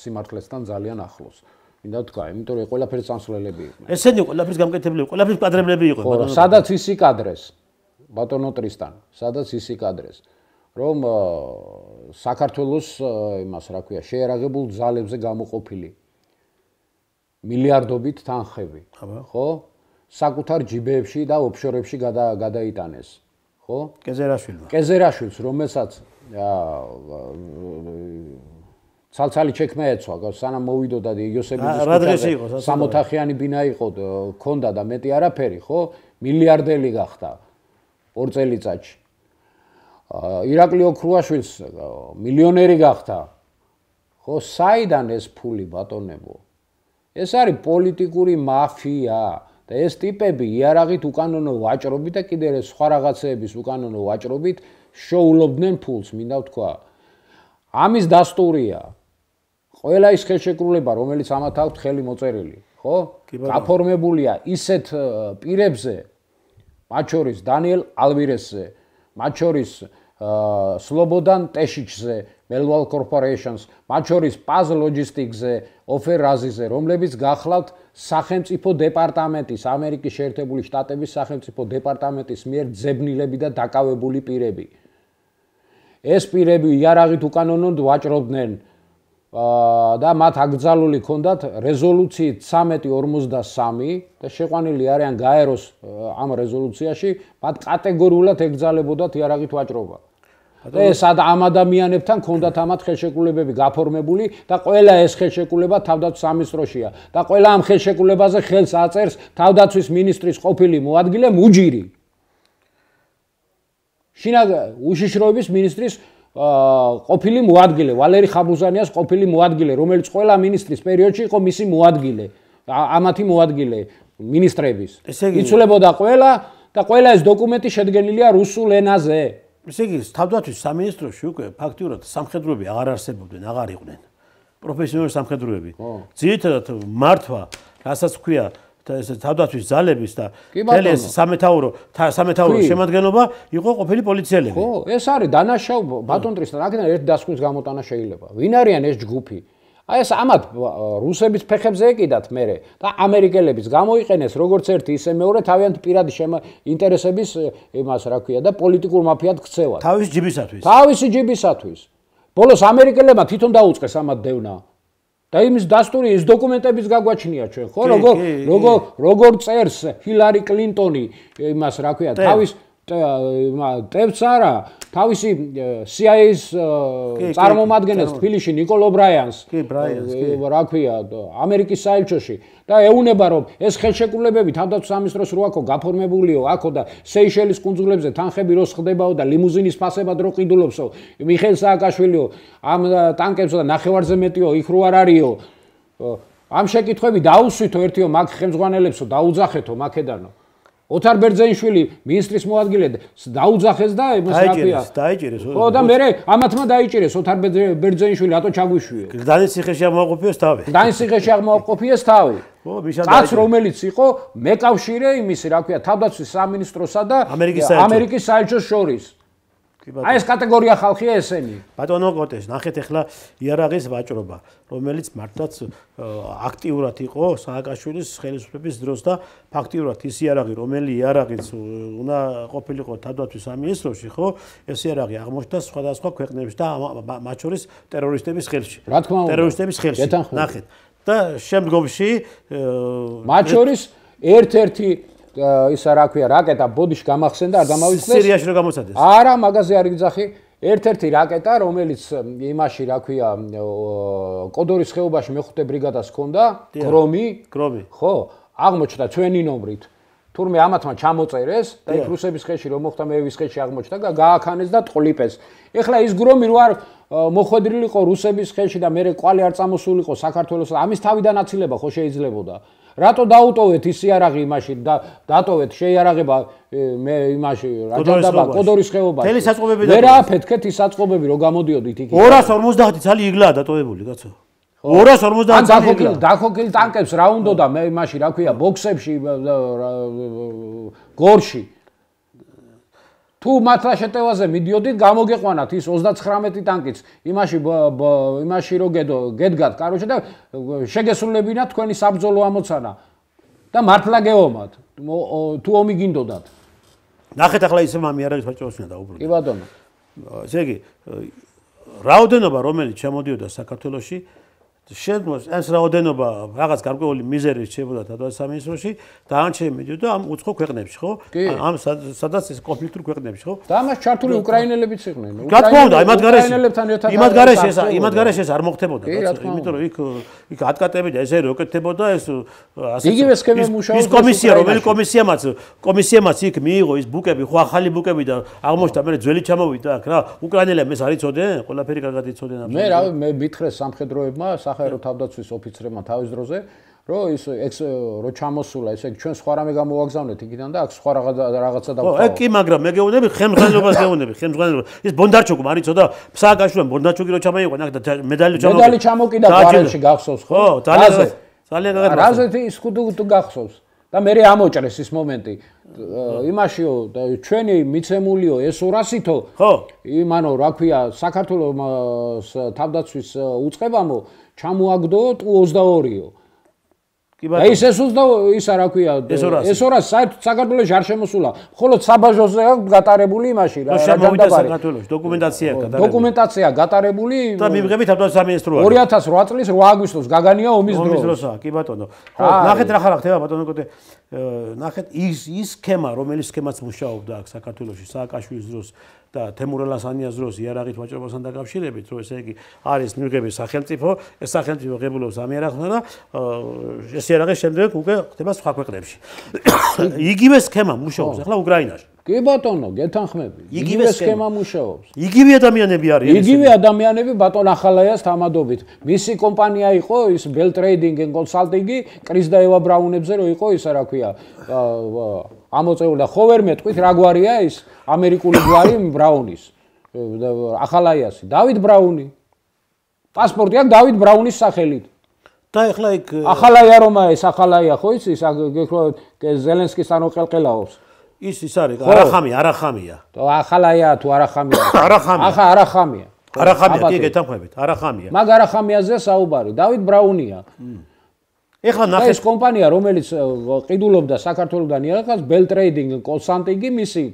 სიმართლესთან ძალიან ახლოს. მინდა თქვა, იმიტომ რომ ყველაფერი წამსვლელები იყვნენ. ესენი ყველაფრის გამკეთებლები, ყველაფრის კადრებლები იყვნენ, ბატონო. სადაც ისი კადრეს ბატონო ტრისთან, სადაც ისი კადრეს, რომ საქართველოს იმას რა ქვია, შეერაღებულ ძალებზე გამოყოფილი მილიარდობით თანხები, ხო? საკუთარ ჯიბეებში და ოფშორებში გადაიტანეს, ხო? კეზერაშვილს, რომელსაც ცალცალი ჩექმე ეცვა, სანამ მოვიდოდა იოსებიძის 60-ოთახიანი ბინა იყო, ქონდა და მეტი არაფერი, ხო? მილიარდელი გახდა. 2 წელიწადში. ირაკლი ოქრუაშვილს მილიონერი გახდა. ხო, საიდან ეს ფული ბატონებო? ეს არის პოლიტიკური მაფია და ეს ტიპები იარაღით უკანონო ვაჭრობით და კიდევ სხვა რაღაცეების უკანონო ვაჭრობით შოულობდნენ ფულს, მინდა ვთქვა. ამის დასტურია ყველა ის ხელშეკრულება, რომელიც ამათ აქვს ხელი მოწერილი, ხო? გაფორმებულია ისეთ პირებზე მათ შორის დანიელ ალვირესზე, მათ შორის Slobodan Teshichze, Melwal Corporations, მათ შორის Paz Logistics-ზე, Ofer Razi-ზე, რომლებიც გახლავთ სახელმწიფო დეპარტამენტის, ამერიკის შეერთებული შტატების სახელმწიფო დეპარტამენტის მიერ ძებნილები და დაკავებული პირები. ეს პირები იარაღით უკანონოდ ვაჭრობდნენ და მათ აკრძალული ჰქონდათ რეზოლუციით 1343 და შეყვანილი არიან გაეროს ამ რეზოლუციაში, მათ კატეგორიულად ეკრძალებოდათ იარაღით ვაჭრობა. ეს ამ ადამიანებთან ჰქონდათ ამათ ხელშეკრულებები გაფორმებული და ყველა ეს ხელშეკრულება თავდაცვის სამინისტროშია და ყველა ამ ხელშეკრულებაზე ხელს აწერს თავდაცვის მინისტრის ყოფილი მოადგილე მუჯირი. უშიშროების მინისტრის ყოფილი მოადგილე, ვალერი ხაბუზანიას ყოფილი მოადგილე, რომელიც ყველა მინისტრის პერიოდში იყო მისი მოადგილე, ამათი მოადგილე მინისტრების. იცვლებოდა ყველა და ყველა ეს დოკუმენტი შედგენილია რუსულ ენაზე. ესე იგი, თავდაცვის სამინისტროში უკვე ფაქტიურად სამხედროები აღარ არსებობდნენ, აღარ იყვნენ. პროფესიონალური სამხედროები. ძირითადად მართვა, რასაც ქვია თავდაცვის ძალების და თელეს სამეთაურო შემადგენლობა იყო ყოფილი პოლიციელები. ხო, ეს არის დანაშაულ ბატონტრისთან აქედან ერთ დასკვნის გამოტანა შეიძლება. ვინ არიან ეს ჯგუფი? აი ეს ამათ რუსების ფეხებზე ეკიდათ მერე და ამერიკელების გამოიყენეს როგორც ერთი ისე მეორე თავიანთი პირადი ინტერესების იმას რა ქვია და პოლიტიკურ მაფიად ქცევად. თავის ჯიბისათვის. თავისი ჯიბისათვის. ბოლოს ამერიკელებმა თვითონ დაუწყეს ამათ დევნა. და იმის დასტური ის დოკუმენტების გაგვაჩნია ჩვენ, ხო? როგორ წერს ჰილარი კლინტონი იმას რა ქვია, თავის ტევს არა, თავისი CIA-ის წარმომადგენელს თბილისში ნიკოლ ობრაიანს, რა ქვია, ამერიკის საელჩოში და ეუნება რომ ეს ხელშეკრულებები თავდაცვის სამინისტროს რო აქო გაფორმებულიო, აქო და სეიშელის კუნძულებზე თანხები რო სხდებაო და ლიმუზინის ფასებად რო ყიდულობსო, მიხეილ სააკაშვილიო, ამ ტანკებსო და ნახევარზე მეტიო იქ რო არ არისო. ამ შეკითხვები დაუსვითო ერთიო მაგ ხელმძღვანელებსო, დაუძახეთო მაკედანო. ოთარ ბერძენიშვილი მინისტრის მოადგილე დაუძახეს და იმას რა ქვია. დაიჭირეს. ხო და მე ამათმა დაიჭირეს ოთარ ბერძენიშვილი რატო ჩაგვიშვიე. გზანის ციხეში აღმოაყოფიეს თავი. გზანის ციხეში აღმოაყოფიეს თავი. ხო, მიშა კაც რომელიც იყო მეკავშირე იმისი რა ქვია თავდაცვის სამინისტროსა და ამერიკის საელჩოს შორის. აი ეს კატეგორია ხალხია ესენი. ბატონო კოტეს, ნახეთ ახლა იარაღის ვაჭრობა, რომელიც მართლაც აქტიურად იყო სააკაშვილის ხელისუფლების დროს და ფაქტიურად ის იარაღი, რომელი იარაღიც უნდა ყოფილიყო თავდაცვის სამინისტროში, ხო? ეს იარაღი აღმოჩნდა სხვადასხვა ქვეყნებში და მათ შორის ტერორისტების ხელში. რა თქმა უნდა, ტერორისტების ხელში. ნახეთ. და შემდგომში მათ შორის ერთ-ერთი ისა რა ქვია რაკეტა ბოდიში გამახსენდა არ გამავიწყდეს სირიაში რო გამოსადეს არა მაგაზე არ იგძახი ერთ-ერთი რაკეტა რომელიც იმაში რა ქვია კოდორის ხეობაში მეხუთე ბრიგადას ჰქონდა გრომი ხო აღმოჩნდა ჩვენი ნომრით თურმე ამათმა ჩამოწერეს და იქ რუსების ხელში რომ მოხდა მეევის ხელში აღმოჩნდა და გააქანეს და ტყლიპეს ეხლა ის გრომი რო არ მოხვედრილიყო რუსების ხელში და მე კვალი არ წამოსულიყო საქართველოს ამის თავიდან აცილება ხო შეიძლებოდა რატო დაუტოვეთ ის იარაღი იმაში და დატოვეთ შეიარაღება მე იმაში რაჯანდაბა კოდორის ხეობაში თელი საწყობები და ვერა აფეთქეთ ის საწყობები რო გამოდიოდით იქ 250 ძალი იგლაა დატოვებული კაცო 250 ძალი დახოკილ ტანკებს რა უნდა და მე იმაში რა ქვია ბოქსებში გორში თუ მათლა შეტევაზე მიდიოდით გამოგეყვანათ ის 39 ტანკიც იმაში რო გედგათ კაროჩე და შეგესრულებინათ თქვენი საბრძოლო ამოცანა და მართლა გეომათ თუ ომი გინდოდათ ნახეთ ახლა ისე მამიარაღის ვაჭრობას უნდა დაუბრუნდეთ კი ბატონო ესე იგი რაოდენობა რომელიც შემოდიოდა საქართველოში შემდგომს ეს რაოდენობა რაღაც გარკვეული მიზერი რჩებოდა თავდაცვის სამინისტროში და ანჩემი მიდიოდა ამ უცხო ქვეყნებში ხო ამ სადაც ეს კონფლიქტურ ქვეყნებში ხო და ამას ჩართული უკრაინელებიც იყვნენ რა თქმა უნდა იმათ გარეშე ეს არ მოხდებოდა იმიტომ რომ იქ ატკატები და ესე რო ეკეთებოდა ეს იგივე სქემა მუშაობს ის კომისია რომელი კომისიამაც იქ მიიღო ის ბუკები ხო ახალი ბუკები და აღმოჩნდა მე ძველი ჩამოვიდა აქ რა უკრაინელებს ეს არ იცოდნენ ყველაფერი კარგად იცოდნენ მე მე მითხრეს სამხედროებმა საერთო თავდაცვის ოფიცრებმა თავის დროზე რომ ის რო ჩამოსულა ესე ჩვენ სხვა რამე გამოვაგზავნეთ იქიდან და აქ სხვა რაღაცა დავყავ. ხო, კი, მაგრამ მე გეუბნები ხელმძღვანელობას გეუბნები, ხელმძღვანელობა. ის ბონდარჩუკი მარიცო და სააკაშვილმა ბონდარჩუკი რო ჩამოიყვანა აქ და მედალი ჩამოვიდა. მედალი ჩამოკიდა ყვარელში გახსოვს ხო? ხო, ძალიან კარგად. რაზეთი ის ხუდუ გახსოვს. და მე ამოჭრეს ის მომენტი იმაშიო ჩვენი მიცემულიო ეს 200-ითო იმანო რა ქვია საქართველოს თავდაცვის უწყებამო ჩამოაგდო თუ 22-იო და ის ისა რა ქვია ეს 200 საერთოდ საქართველოში არ შემოსულა მხოლოდ საბაჟოზე გატარებული იმაში რა ჯანდაბარი საქართველოში დოკუმენტაცია გატარებული და მიღებით თავდაცვის სამინისტროა 2008 წლის 8 აგვისტოს გაგანია ომის დროსა კი ბატონო ხო ნახეთ რა ხარ ხდება ბატონო კოტე ნახეთ ის სქემა რომელიც სქემაც მუშაობდა აქ საქართველოში სააკაშვილის დროს და თემურ ელასანიას დროს იარაღით ვაჭრობასთან დაკავშირებით, რომ ესე იგი არის მიღები სახელმწიფო, ეს სახელმწიფო ღებულობს ამ იარაღს და ეს იარაღი შემდეგ უკვე ხდება სხვა ქვეყნებში. იგივე სქემა მუშაობს ახლა უკრაინაში. კი ბატონო, გეთანხმები. იგივე სქემა მუშაობს. იგივე ადამიანები არიან. იგივე ადამიანები ბატონ ახალაიას თამადობით. მისი კომპანია იყო ის Bell Trading and Consulting, კრის და ევა ბრაუნებზე რო იყო ისა რა ქვია, ამოწეული და ხო ვერ მეტყვით რა გვარია ის ამერიკული გვარი ბრაუნის ახალაიასი დავით ბრაუნი პასპორტი აქვს დავით ბრაუნის სახელით და ეხლა იქ ახალაია რომა ეს ახალაია ხო იცი ზელენსკის ანუ ყელყელაობს ის არის არახამია ახალაია თუ არახამია არახამია კი გეთანხმებით არახამია მაგ არახამიაზე საუბარი დავით ბრაუნია ეხლა ნახეთ ეს კომპანია რომელიც ყიდულობდა საქართველოსთან იარაღს Bell Trading Consulting მისი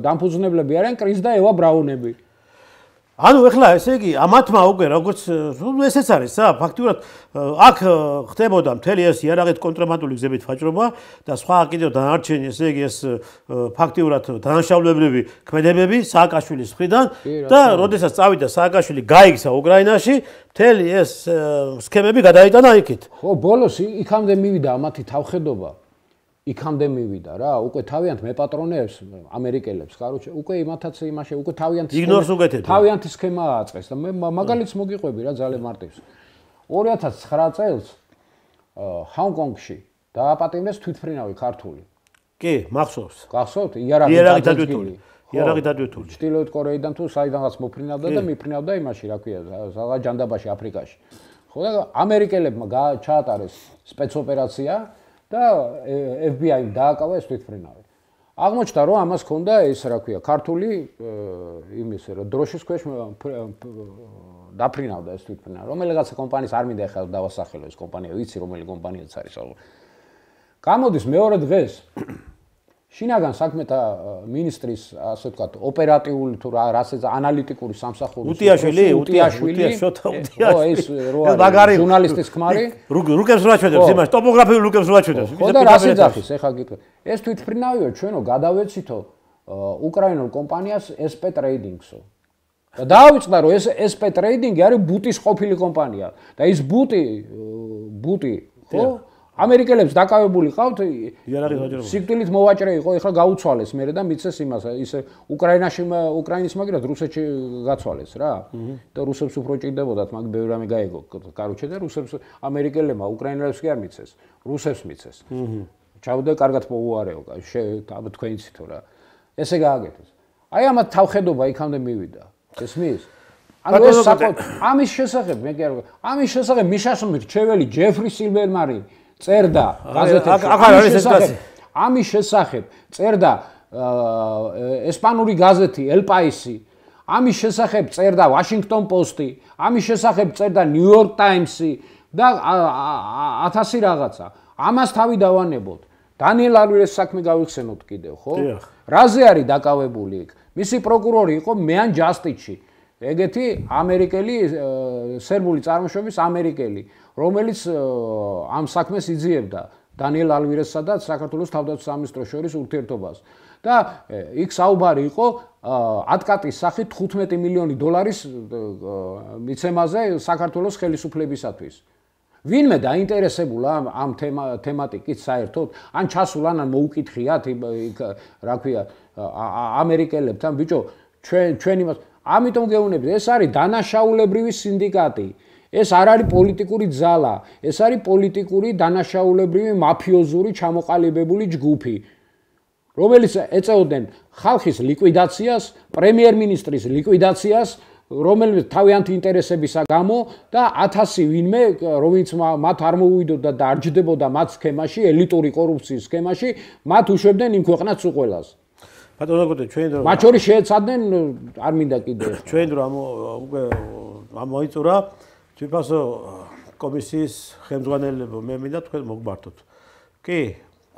დამფუძნებლები არიან კრის და ევა ბრაუნები ანუ ეხლა ესე იგი ამათმა უკვე როგორც ესეც არის რა ფაქტიურად აქ ხდებოდა მთელი ეს იარაღით კონტრაბანდული გზებით ვაჭრობა და სხვა კიდევ დანარჩენი ესე იგი ეს ფაქტიურად დანაშაულებრივი ქმედებები სააკაშვილის მხრიდან და როდესაც წავიდა სააკაშვილი გაიქცა უკრაინაში მთელი ეს სქემები გადაიტანა იქით ხო ბოლოს იქამდე მივიდა ამათი თავხედობა იქამდე მივიდა რა უკვე თავიანთ მეპატრონეებს ამერიკელებს კაროჩე უკვე იმათაც იმაში უკვე თავიანთი სქემა აწყეს და მე მაგალითს მოგიყვები რა ძალიან მარტივს 2009 წელს ჰონკონგში დააპატიმრეს თვითმფრინავი ქართული კი მახსოვს გახსოვთ იარაღი დადვეთული ჩრდილოეთ კორეიდან თუ საიდანაც მოფრინავდა და მიფრინავდა იმაში რა ქვია რაღაც ჯანდაბაში აფრიკაში ხო და ამერიკელებმა ჩაატარეს სპეცოპერაცია და FBI-მ დააკავა ეს თვითმფრინავი. აღმოჩნდა რომ ამას ჰქონდა ეს რა ქვია, ქართული იმის რა დროშის ქვეშ დაფრინავდა ეს თვითმფრინავი. რომელიღაცა კომპანიის არ მინდა ახლა დავასახელო ეს კომპანია, ვიცი რომელი კომპანიაც არის. გამოდის მეორე დღეს შინაგან საქმეთა მინისტრის ასე ვთქვათ, ოპერატიული თუ რასაც ანალიტიკური სამსახურის უტიაშვილი ხო ეს რო ჟურნალისტის ქმარი რუკებს რა ჩვენებს იმას ტოპოგრაფიულ რუკებს რა ჩვენებს ხო და რა სიძახის ეხა გიტყვი ეს თვითმფრინავიო ჩვენო გადავეცითო უკრაინულ კომპანიას SP Trading-სო და დავიწყდა რომ ეს SP Trading არის ბუტის ყოფილი კომპანია და ის ბუტი ხო ამერიკელებს დაკავებული ყავთ იარაღის ვაჭრობა. სიკვდილით მოვაჭრე იყო, ეხლა გაუცვალეს მერე და მიცეს იმას, ისე უკრაინის მაგრამ რუსეთში გაცვალეს რა. და რუსებს უფრო ჭირდებოდათ, მაგ ბევრი რამე გაეგო. კაროჩე და რუსებს ამერიკელებმა უკრაინელებს კი არ მიცეს, რუსებს მიცეს. ჩავდა კარგად მოუარეო, თქვენიცი თუ რა. ესე გააკეთეს. აი ამათ თავხედობა იქამდე მივიდა. ესმის? ანუ ეს საკუთარ ამის შესახებ მე კი არ ამის შესახებ მიშას მრჩეველი ჯეფრი სილბერმანი წერდა გაზეთებში ამის შესახებ წერდა ესპანური გაზეთი El País-ი ამის შესახებ წერდა Washington Post-ი ამის შესახებ წერდა New York Times-ი და 1000 რაღაცა ამას თავი დავანებოთ დანიელ ალვირეს საქმე გავიხსენოთ კიდევ ხო რაზე არის დაკავებული იქ მისი პროკურორი იყო მეან ჯასტიჩი ეგეთი ამერიკელი სერბული წარმოშობის ამერიკელი რომელიც ამ საქმეს იძიებდა დანიელ ალვირესსა და საქართველოს თავდაცვის სამინისტროს შორის ურთიერთობას და იქ საუბარი იყო ატკატის სახით 15 მილიონი დოლარის მიცემაზე საქართველოს ხელისუფლებისათვის ვინმე დაინტერესებულა ამ თემატიკით საერთოდ ან ჩასულა ან მოუკითხიათ რა ქვია ამერიკელებთან ბიჭო ჩვენ იმას ამიტომ გეუბნებით ეს არის დანაშაულებრივი სინდიკატი ეს არ არის პოლიტიკური ძალა ეს არის პოლიტიკური დანაშაულებრივი მაფიოზური ჩამოყალიბებული ჯგუფი რომელიც ეწეოდნენ ხალხის ლიკვიდაციას პრემიერ-მინისტრის ლიკვიდაციას რომელმაც თავიანთი ინტერესებისა გამო და 1000 ვინმე, რომელიც მათ არ მოუვიდოდა და არ ჯდებოდა მათ სქემაში, ელიტური კორუფციის სქემაში, მათ უშვებდნენ იმ ქვეყნას უყველას. ბატონო გოგო, ჩვენ დრო მათ შორის შეეცადნენ, არ მინდა კიდე. ჩვენ დრო უკვე მოიწურა თვითფასო კომისიის ხელმძღვანელობა, მე მინდა თქვენ მოგმართოთ. კი,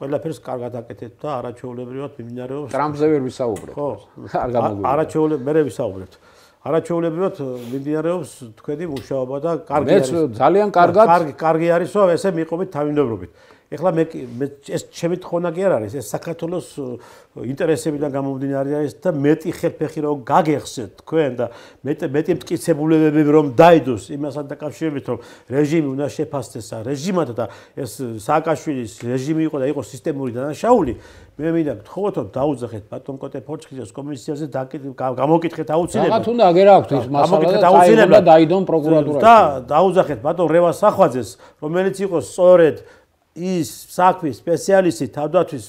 ყველაფერს კარგად აკეთებთ და არაჩვეულებრივად მიმდინარეობს. ტრამპზე ვერ ვისაუბრეთ. ხო, არ გამოგვიყვება. არაჩვეულებრივად მე ვისაუბრებთ. არაჩვეულებრივად მიმდინარეობს თქვენი მუშაობა და კარგი არის. მეც ძალიან კარგად. კარგი არისო, ესე მიყობით თავინდბრობით. ეხლა მე ეს ჩემი თხოვნა კი არ არის, ეს საქართველოს ინტერესებიდან გამომდინარე არის და მეტი ხელფეხი რომ გაგეხსეთ თქვენ და მეტი მტკიცებულებები რომ დაიდოს იმასთან დაკავშირებით რომ რეჟიმი უნდა შეფასდეს რეჟიმად და ეს სააკაშვილის რეჟიმი იყო და იყო სისტემური დანაშაული, მე მინდა გთხოვოთ რომ დაუძახეთ ბატონ კოტე ფორჩხიძეს კომისიაზე გამოკითხეთ აუცილებლად. რაღაც უნდა აგერაქვთ ის მასალა და აუცილებლად დაიდონ პროკურატურაში. და დაუძახეთ ბატონ რევას სახვაძეს, რომელიც იყო სწორედ ის საქმის სპეციალისტი თავდაცვის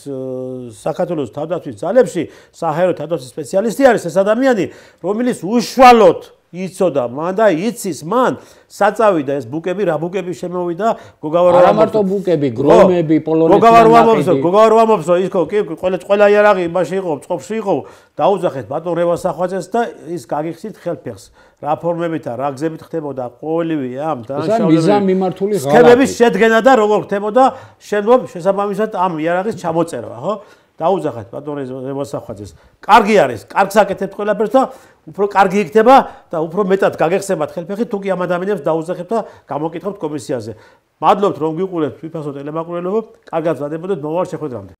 საქართველოს თავდაცვის ძალებში საჰაერო თავდაცვის სპეციალისტი არის ეს ადამიანი რომელიც უშუალოდ იცოდა მან და იცის მან საწავი და ეს ბუკები რა ბუკები შემოვიდა გოგავარო არა მარტო ბუკები გრომები პოლონეთის გოგავარო ამბობს ის კი ყველა იარაღი იმაში იყო წყობში იყო დაუძახეთ ბატონ რევას სახვაძეს და ის გაგიხსით ხელფეხს რა ფორმებით და რა გზებით ხდებოდა ყოველივე ამ დანაშაულების სქემების შედგენა და როგორ ხდებოდა შემდგომ შესაბამისად ამ იარაღის ჩამოწერა ხო დაუძახეთ ბატონ რევას სახვაძეს კარგი არის კარგს აკეთებთ ყველაფერს და უფრო კარგი იქნება და უფრო მეტად გაგეხსებათ ხელფეხი თუ კი ამ ადამიანებს დაუძახებთ და გამოკითხავთ კომისიაზე მადლობთ რომ გიყურებთ თვითფასო ტელემაყურებლობა კარგად ვზადებოდეთ მომავალ შეხვედრამდე